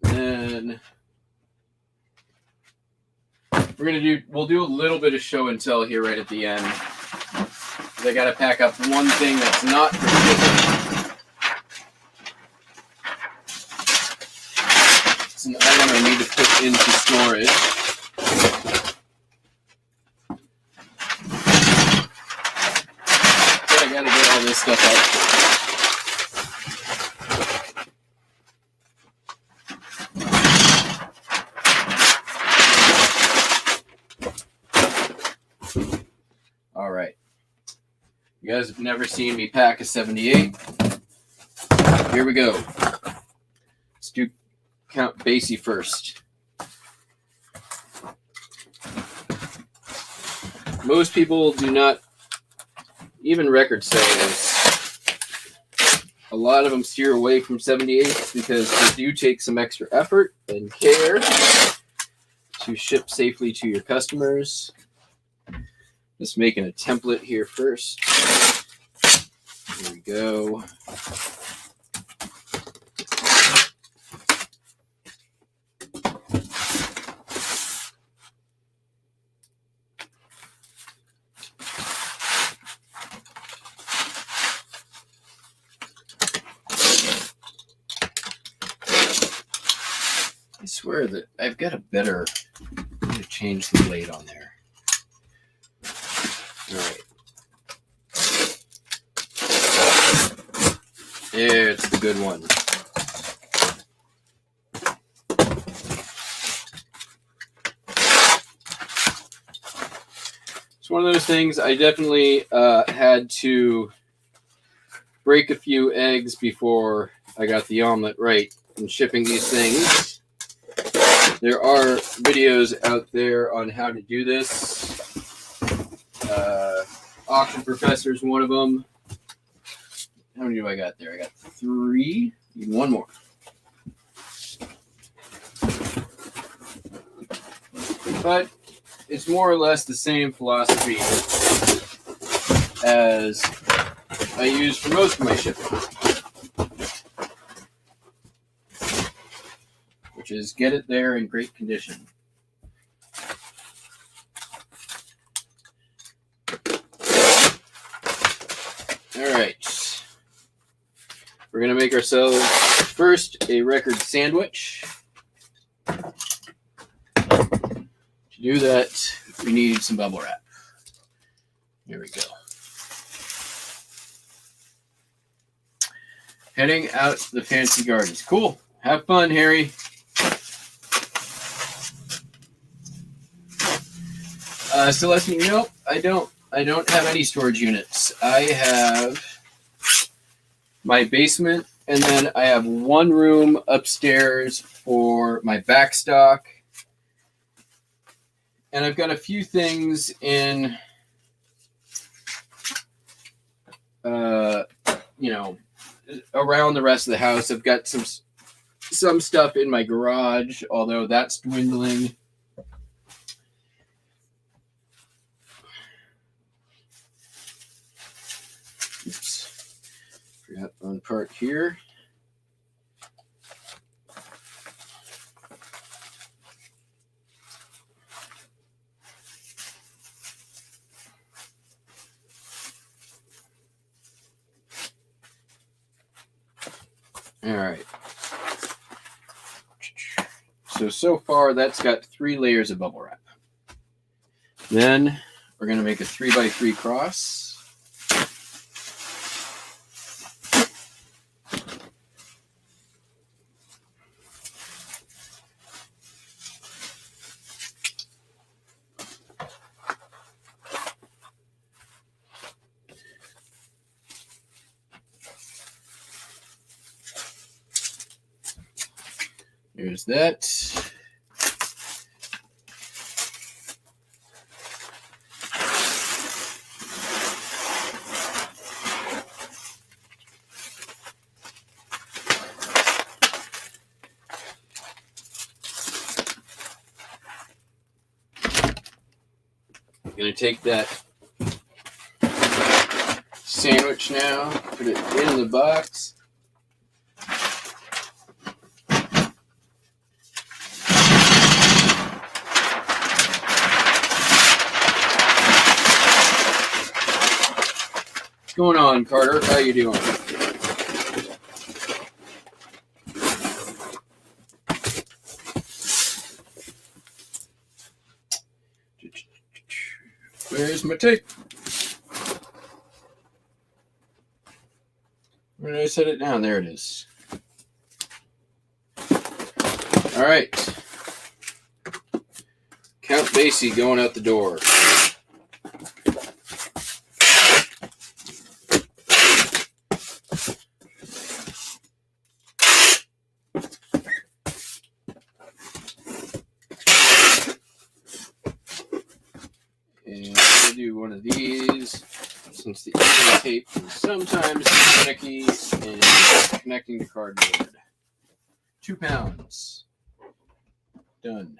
Then we'll do a little bit of show and tell here right at the end. I got to pack up one thing that's not for shipping. It's an item I need to put into storage. But I got to get all this stuff out. All right. You guys have never seen me pack a 78. Here we go. Let's do Count Basie first. Most people do not, even record sales, a lot of them steer away from 78s because they do take some extra effort and care to ship safely to your customers. Just making a template here first. Here we go. I swear that I've got a better way to change the blade on there. All right. It's the good one. It's one of those things I definitely had to break a few eggs before I got the omelet right in shipping these things. There are videos out there on how to do this. Auction Professor is one of them. How many do I got there? I got 3. Need one more. But it's more or less the same philosophy as I use for most of my shipping, which is get it there in great condition. All right. We're going to make ourselves first a record sandwich. To do that, we need some bubble wrap. Here we go. Heading out the fancy gardens. Cool. Have fun, Harry. Celestine, nope, I don't have any storage units. I have my basement, and then I have one room upstairs for my backstock. And I've got a few things in, around the rest of the house. I've got some stuff in my garage, although that's dwindling. Oops. Forgot one part here. All right. So far, that's got 3 layers of bubble wrap. Then we're going to make a 3x3 cross. There's that. Gonna take that sandwich now, put it in the box. What's going on, Carter? How you doing? Where's my tape? Where did I set it down? There it is. All right. Count Basie going out the door. And we'll do one of these, since the easy tape is sometimes finicky and connecting to cardboard. 2 pounds. Done.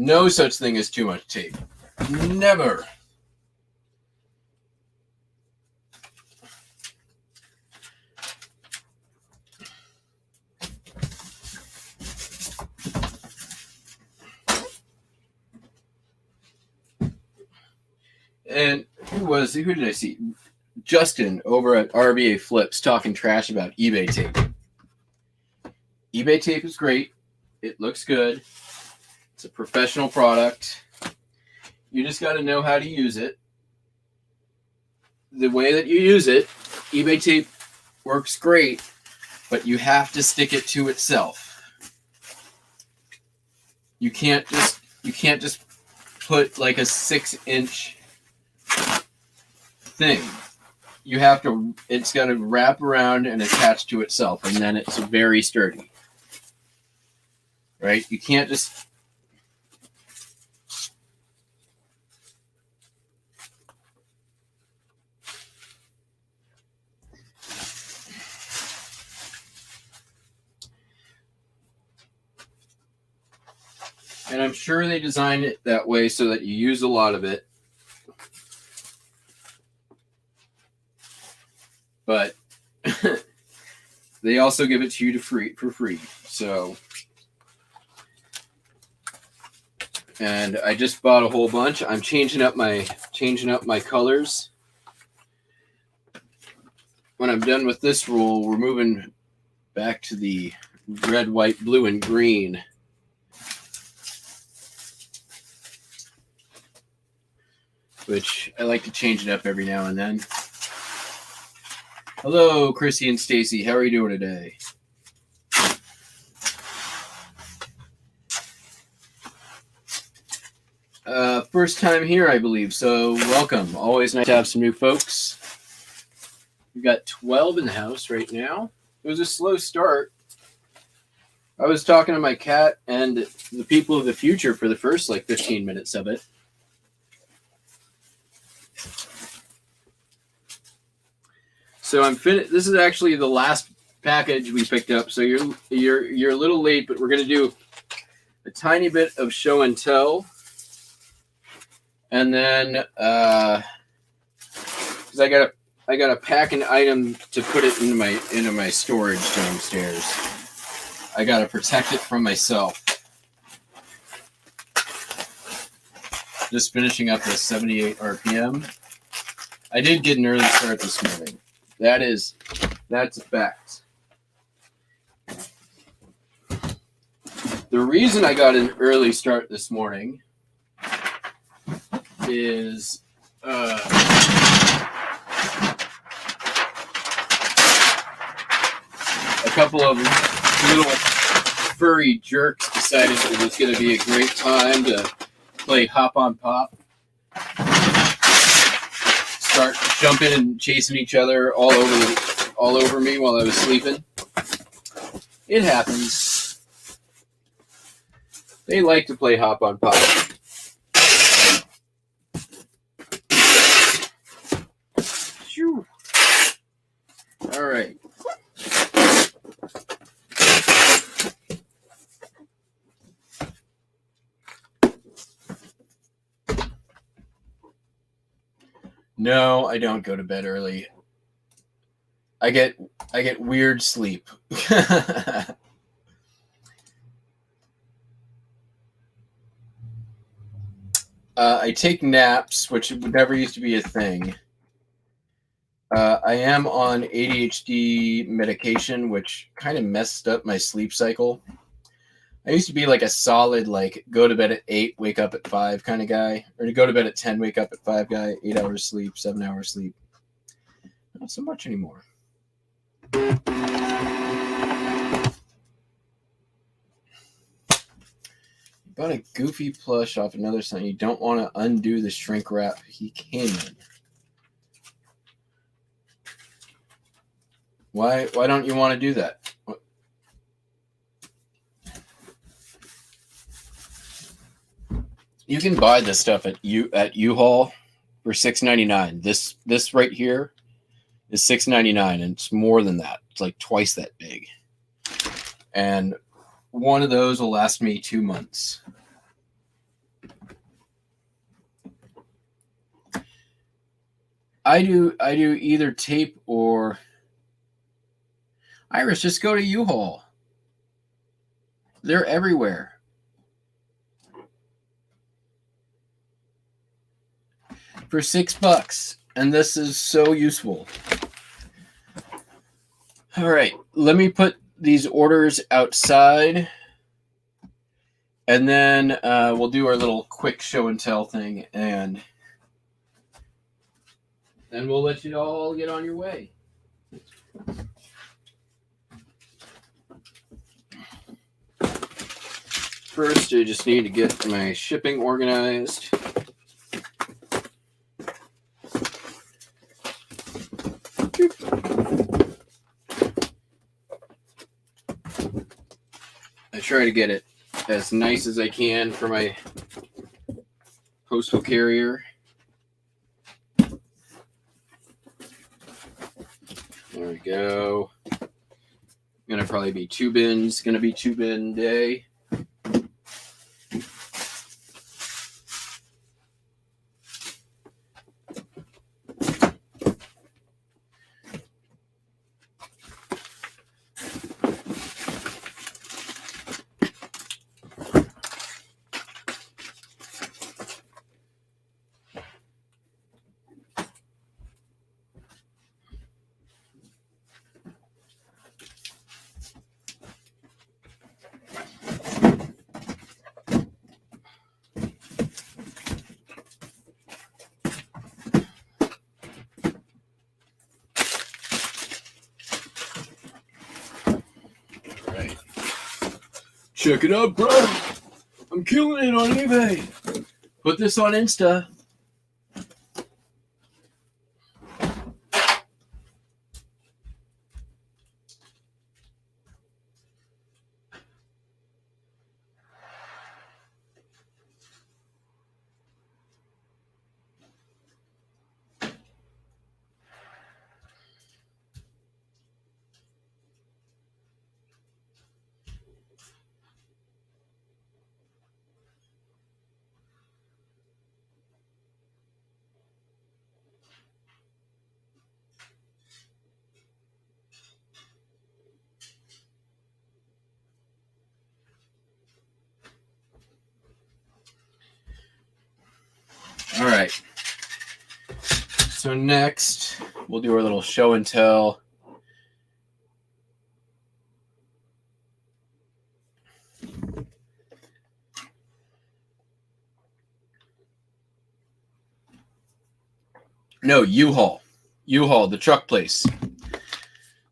No such thing as too much tape. Never. And who did I see? Justin over at RBA Flips talking trash about eBay tape. eBay tape is great. It looks good. It's a professional product. You just got to know how to use it. The way that you use it, eBay tape works great, but you have to stick it to itself. You can't just put like a 6-inch thing. You have to, it's got to wrap around and attach to itself, and then it's very sturdy. Right? You can't just and I'm sure they designed it that way so that you use a lot of it. But they also give it to you for free. So, and I just bought a whole bunch. I'm changing up my colors. When I'm done with this roll, we're moving back to the red, white, blue, and green. Which I like to change it up every now and then. Hello, Chrissy and Stacy. How are you doing today? First time here, I believe. So welcome. Always nice to have some new folks. We've got 12 in the house right now. It was a slow start. I was talking to my cat and the people of the future for the first 15 minutes of it. So I'm finished. This is actually the last package we picked up. So you're a little late, but we're gonna do a tiny bit of show and tell, and then because I gotta pack an item to put it into my storage downstairs. I gotta protect it from myself. Just finishing up the 78 RPM. I did get an early start this morning. That's a fact. The reason I got an early start this morning is a couple of little furry jerks decided it was going to be a great time to play Hop on Pop. Start jumping and chasing each other all over me while I was sleeping. It happens. They like to play hop on pop. Shoo. All right. No, I don't go to bed early. I get weird sleep. I take naps, which never used to be a thing. I am on ADHD medication, which kind of messed up my sleep cycle. I used to be like a solid, like, go to bed at 8, wake up at 5 kind of guy. Or to go to bed at 10, wake up at 5 guy. 8 hours sleep, 7 hours sleep. Not so much anymore. Bought a Goofy plush off another site. You don't want to undo the shrink wrap he came in. Why don't you want to do that? You can buy this stuff at U-Haul for $6.99. This right here is $6.99, and it's more than that. It's like twice that big. And one of those will last me 2 months. I do either tape or Iris. Just go to U-Haul. They're everywhere. For $6, and this is so useful. All right, let me put these orders outside, and then we'll do our little quick show and tell thing, and then we'll let you all get on your way. First, I just need to get my shipping organized. I try to get it as nice as I can for my postal carrier. There we go. Gonna probably be 2 bins. Gonna be 2 bin day. Check it out, bro. I'm killing it on eBay. Put this on Insta. All right. So next, we'll do our little show and tell. No, U-Haul. U-Haul, the truck place.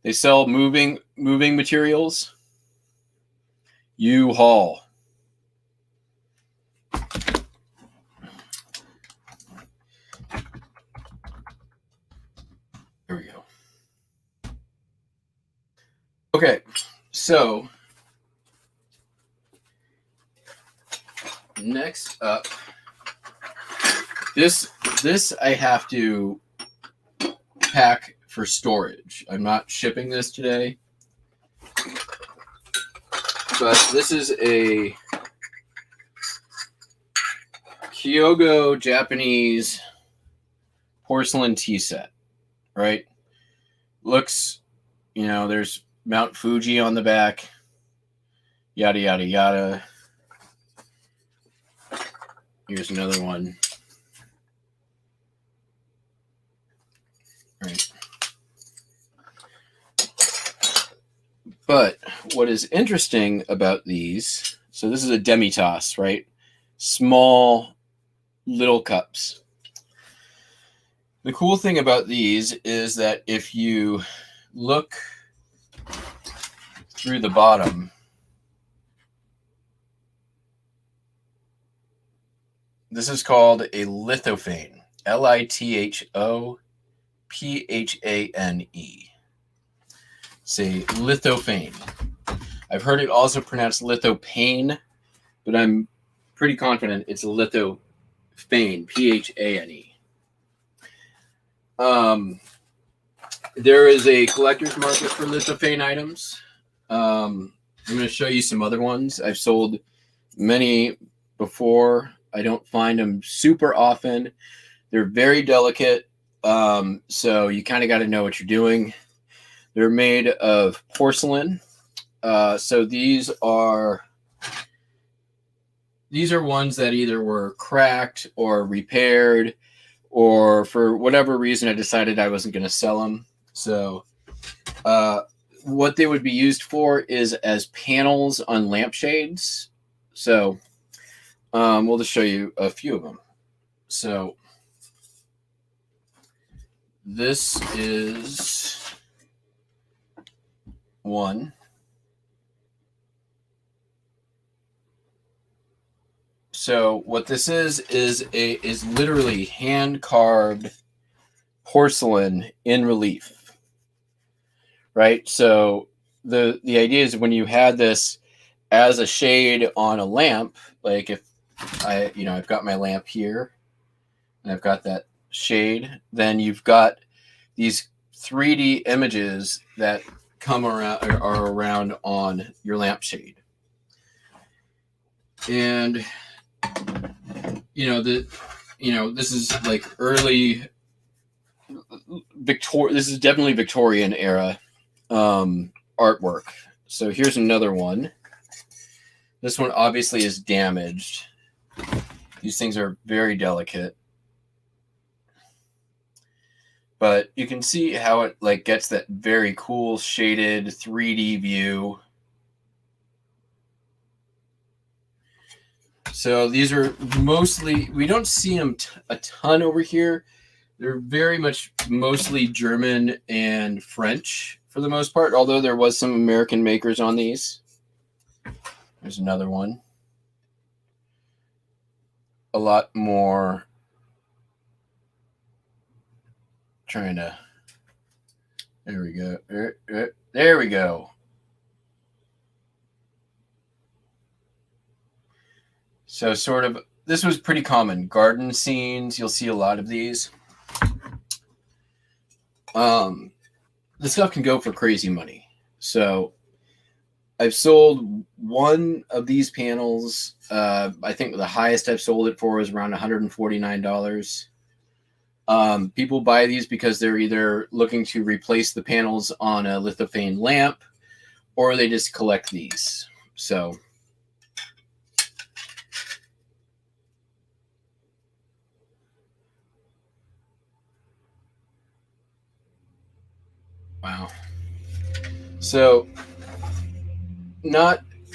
They sell moving materials. U-Haul. Okay, so next up, this I have to pack for storage. I'm not shipping this today, but this is a Kyogo Japanese porcelain tea set, right? Looks, there's Mount Fuji on the back, yada, yada, yada. Here's another one. Right. But what is interesting about these, so this is a demi-tasse, right? Small little cups. The cool thing about these is that if you look through the bottom, this is called a lithophane. Lithophane. Say lithophane. I've heard it also pronounced lithophane, but I'm pretty confident it's lithophane. Phane. There is a collector's market for lithophane items. I'm going to show you some other ones. I've sold many before. I don't find them super often. They're very delicate, so you kind of got to know what you're doing. They're made of porcelain. So these are ones that either were cracked or repaired, or for whatever reason I decided I wasn't going to sell them. So what they would be used for is as panels on lampshades. So we'll just show you a few of them. So this is one. So what this is literally hand carved porcelain in relief, right? So the idea is when you had this as a shade on a lamp, like if I've got my lamp here and I've got that shade, then you've got these 3D images that come around or are around on your lampshade. And this is like early this is definitely Victorian era artwork. So here's another one. This one obviously is damaged. These things are very delicate. But you can see how it like gets that very cool shaded 3D view. So these are mostly, we don't see them a ton over here. They're very much mostly German and French for the most part, although there was some American makers on these. There's another one. A lot more trying to, there we go. There we go. So sort of, this was pretty common. Garden scenes, you'll see a lot of these. This stuff can go for crazy money. So I've sold one of these panels. I think the highest I've sold it for is around $149. People buy these because they're either looking to replace the panels on a lithophane lamp, or they just collect these. So wow. So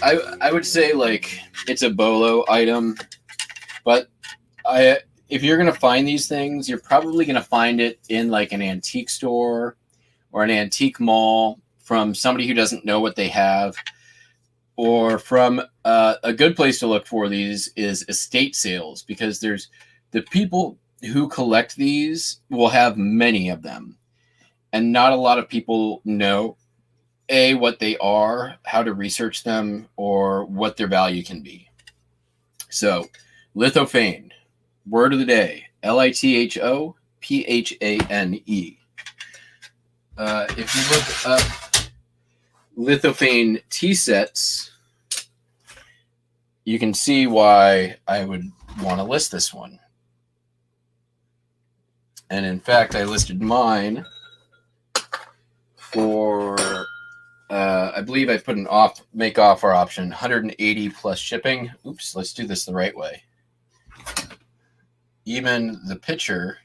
I would say like it's a bolo item, but if you're gonna find these things, you're probably gonna find it in like an antique store or an antique mall from somebody who doesn't know what they have, or from a good place to look for these is estate sales, because there's the people who collect these will have many of them, and not a lot of people know what they are, how to research them, or what their value can be. So, lithophane, word of the day, lithophane. If you look up lithophane tea sets, you can see why I would want to list this one. And in fact, I listed mine for, I believe I put an make offer option, 180 plus shipping. Oops, let's do this the right way. Even the picture,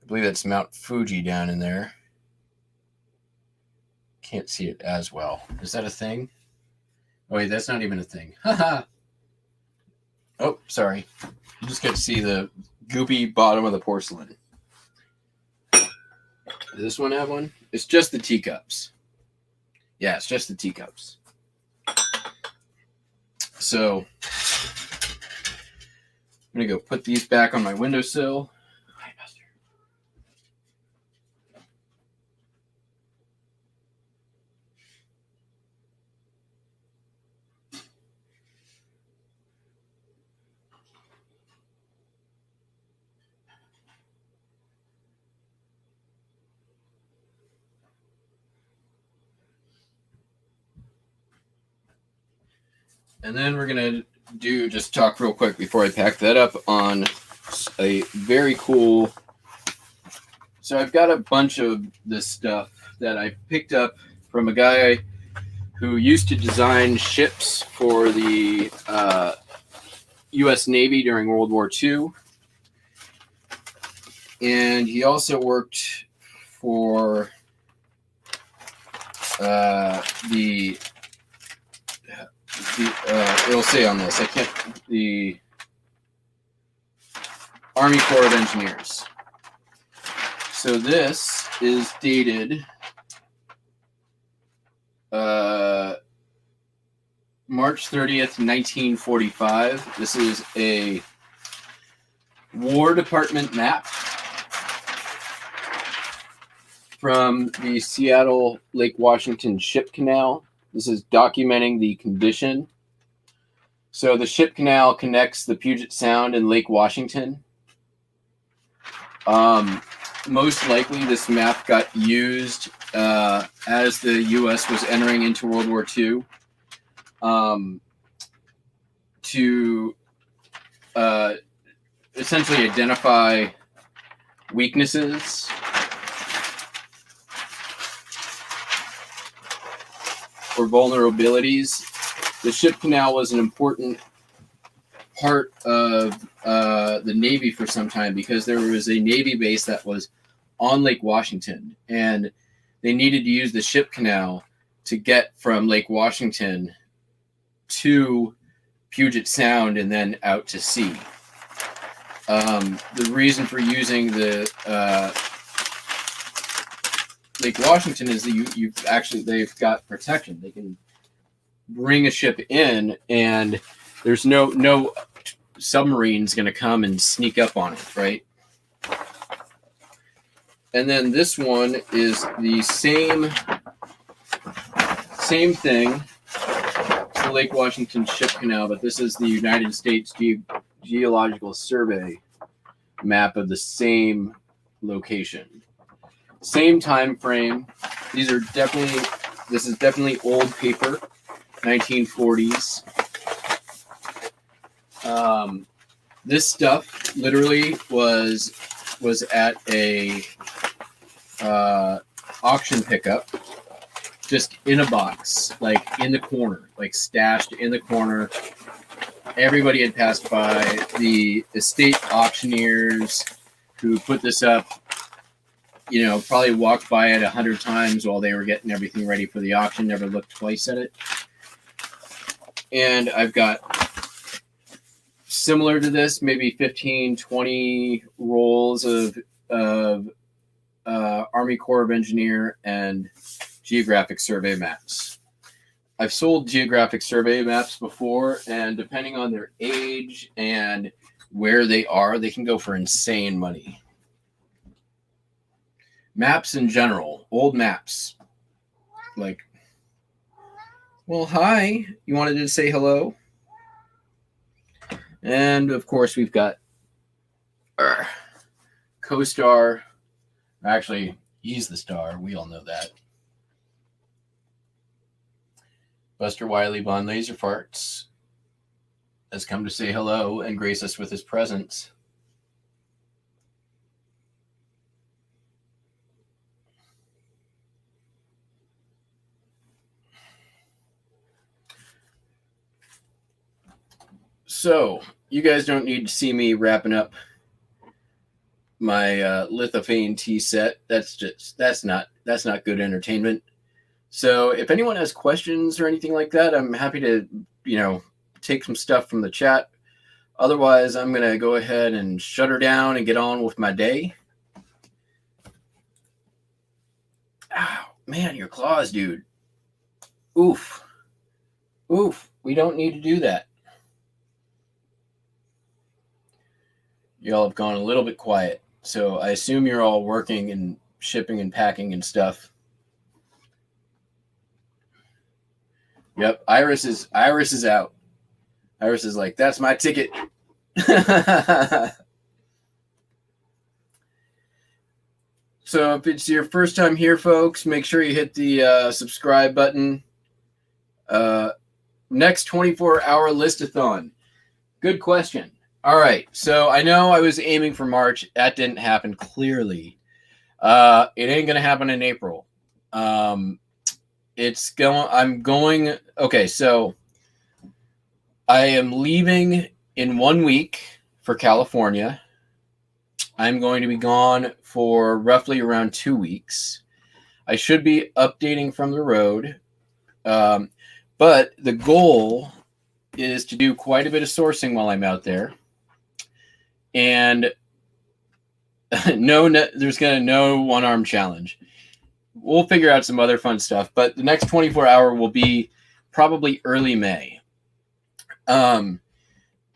I believe that's Mount Fuji down in there. Can't see it as well. Is that a thing? Oh, wait, that's not even a thing. Haha. Oh, sorry. You just get to see the goopy bottom of the porcelain. Does this one have one? It's just the teacups. Yeah, it's just the teacups. So, I'm going to go put these back on my windowsill. Hi, Buster. And then we're going to just talk real quick before I pack that up on a very cool. So I've got a bunch of this stuff that I picked up from a guy who used to design ships for the U.S. Navy during World War II. And he also worked for it'll say on this, the Army Corps of Engineers. So this is dated March 30th, 1945. This is a War Department map from the Seattle Lake Washington Ship Canal. This is documenting the condition. So the ship canal connects the Puget Sound and Lake Washington. Most likely this map got used as the U.S. was entering into World War II to essentially identify weaknesses or vulnerabilities. The ship canal was an important part of the Navy for some time because there was a Navy base that was on Lake Washington, and they needed to use the ship canal to get from Lake Washington to Puget Sound and then out to sea. The reason for using the Lake Washington is that they've got protection. They can bring a ship in, and there's no submarine's going to come and sneak up on it, right? And then this one is the same thing. It's the Lake Washington Ship Canal, but this is the United States Geological Survey map of the same location. Same time frame. This is definitely old paper, 1940s. This stuff literally was at a auction pickup, just in a box, like in the corner, like stashed in the corner. Everybody had passed by. The estate auctioneers who put this up, probably walked by it 100 times while they were getting everything ready for the auction, never looked twice at it. And I've got similar to this, maybe 15, 20 rolls of Army Corps of Engineer and Geographic Survey maps. I've sold Geographic Survey maps before, and depending on their age and where they are, they can go for insane money. Maps in general, old maps, like, well, hi. You wanted to say hello? And of course, we've got our co-star. Actually, he's the star. We all know that. Buster Wiley Von Laser Farts has come to say hello and grace us with his presence. So, you guys don't need to see me wrapping up my lithophane tea set. That's not good entertainment. So, if anyone has questions or anything like that, I'm happy to, take some stuff from the chat. Otherwise, I'm going to go ahead and shut her down and get on with my day. Ow, man, your claws, dude. Oof. We don't need to do that. Y'all have gone a little bit quiet. So I assume you're all working and shipping and packing and stuff. Yep, Iris is out. Iris is like, that's my ticket. So if it's your first time here, folks, make sure you hit the subscribe button. Next 24-hour listathon. Good question. All right, so I know I was aiming for March. That didn't happen, clearly. It ain't going to happen in April. Okay, so I am leaving in 1 week for California. I'm going to be gone for roughly around 2 weeks. I should be updating from the road. But the goal is to do quite a bit of sourcing while I'm out there. And there's going to no one-arm challenge. We'll figure out some other fun stuff. But the next 24-hour will be probably early May. I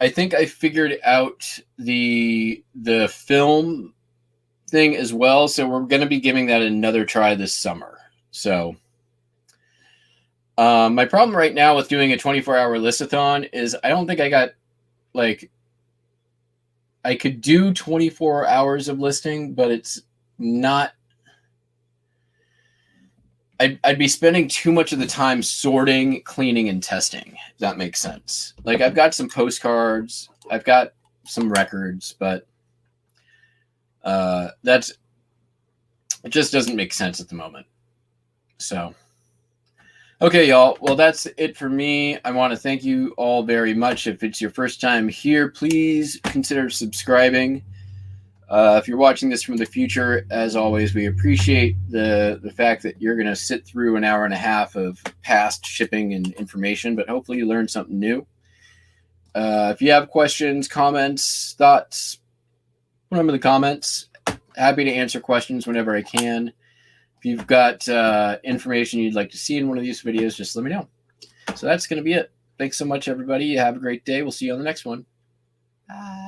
think I figured out the film thing as well. So we're going to be giving that another try this summer. So my problem right now with doing a 24-hour listathon is I don't think I got, I could do 24 hours of listing, but it's not, I'd be spending too much of the time sorting, cleaning, and testing, if that makes sense. I've got some postcards, I've got some records, but it just doesn't make sense at the moment. So, okay, y'all. Well, that's it for me. I want to thank you all very much. If it's your first time here, please consider subscribing. If you're watching this from the future, as always, we appreciate the fact that you're going to sit through an hour and a half of past shipping and information, but hopefully you learned something new. If you have questions, comments, thoughts, put them in the comments. Happy to answer questions whenever I can. If you've got information you'd like to see in one of these videos, just let me know. So that's going to be it. Thanks so much, everybody. Have a great day. We'll see you on the next one. Bye.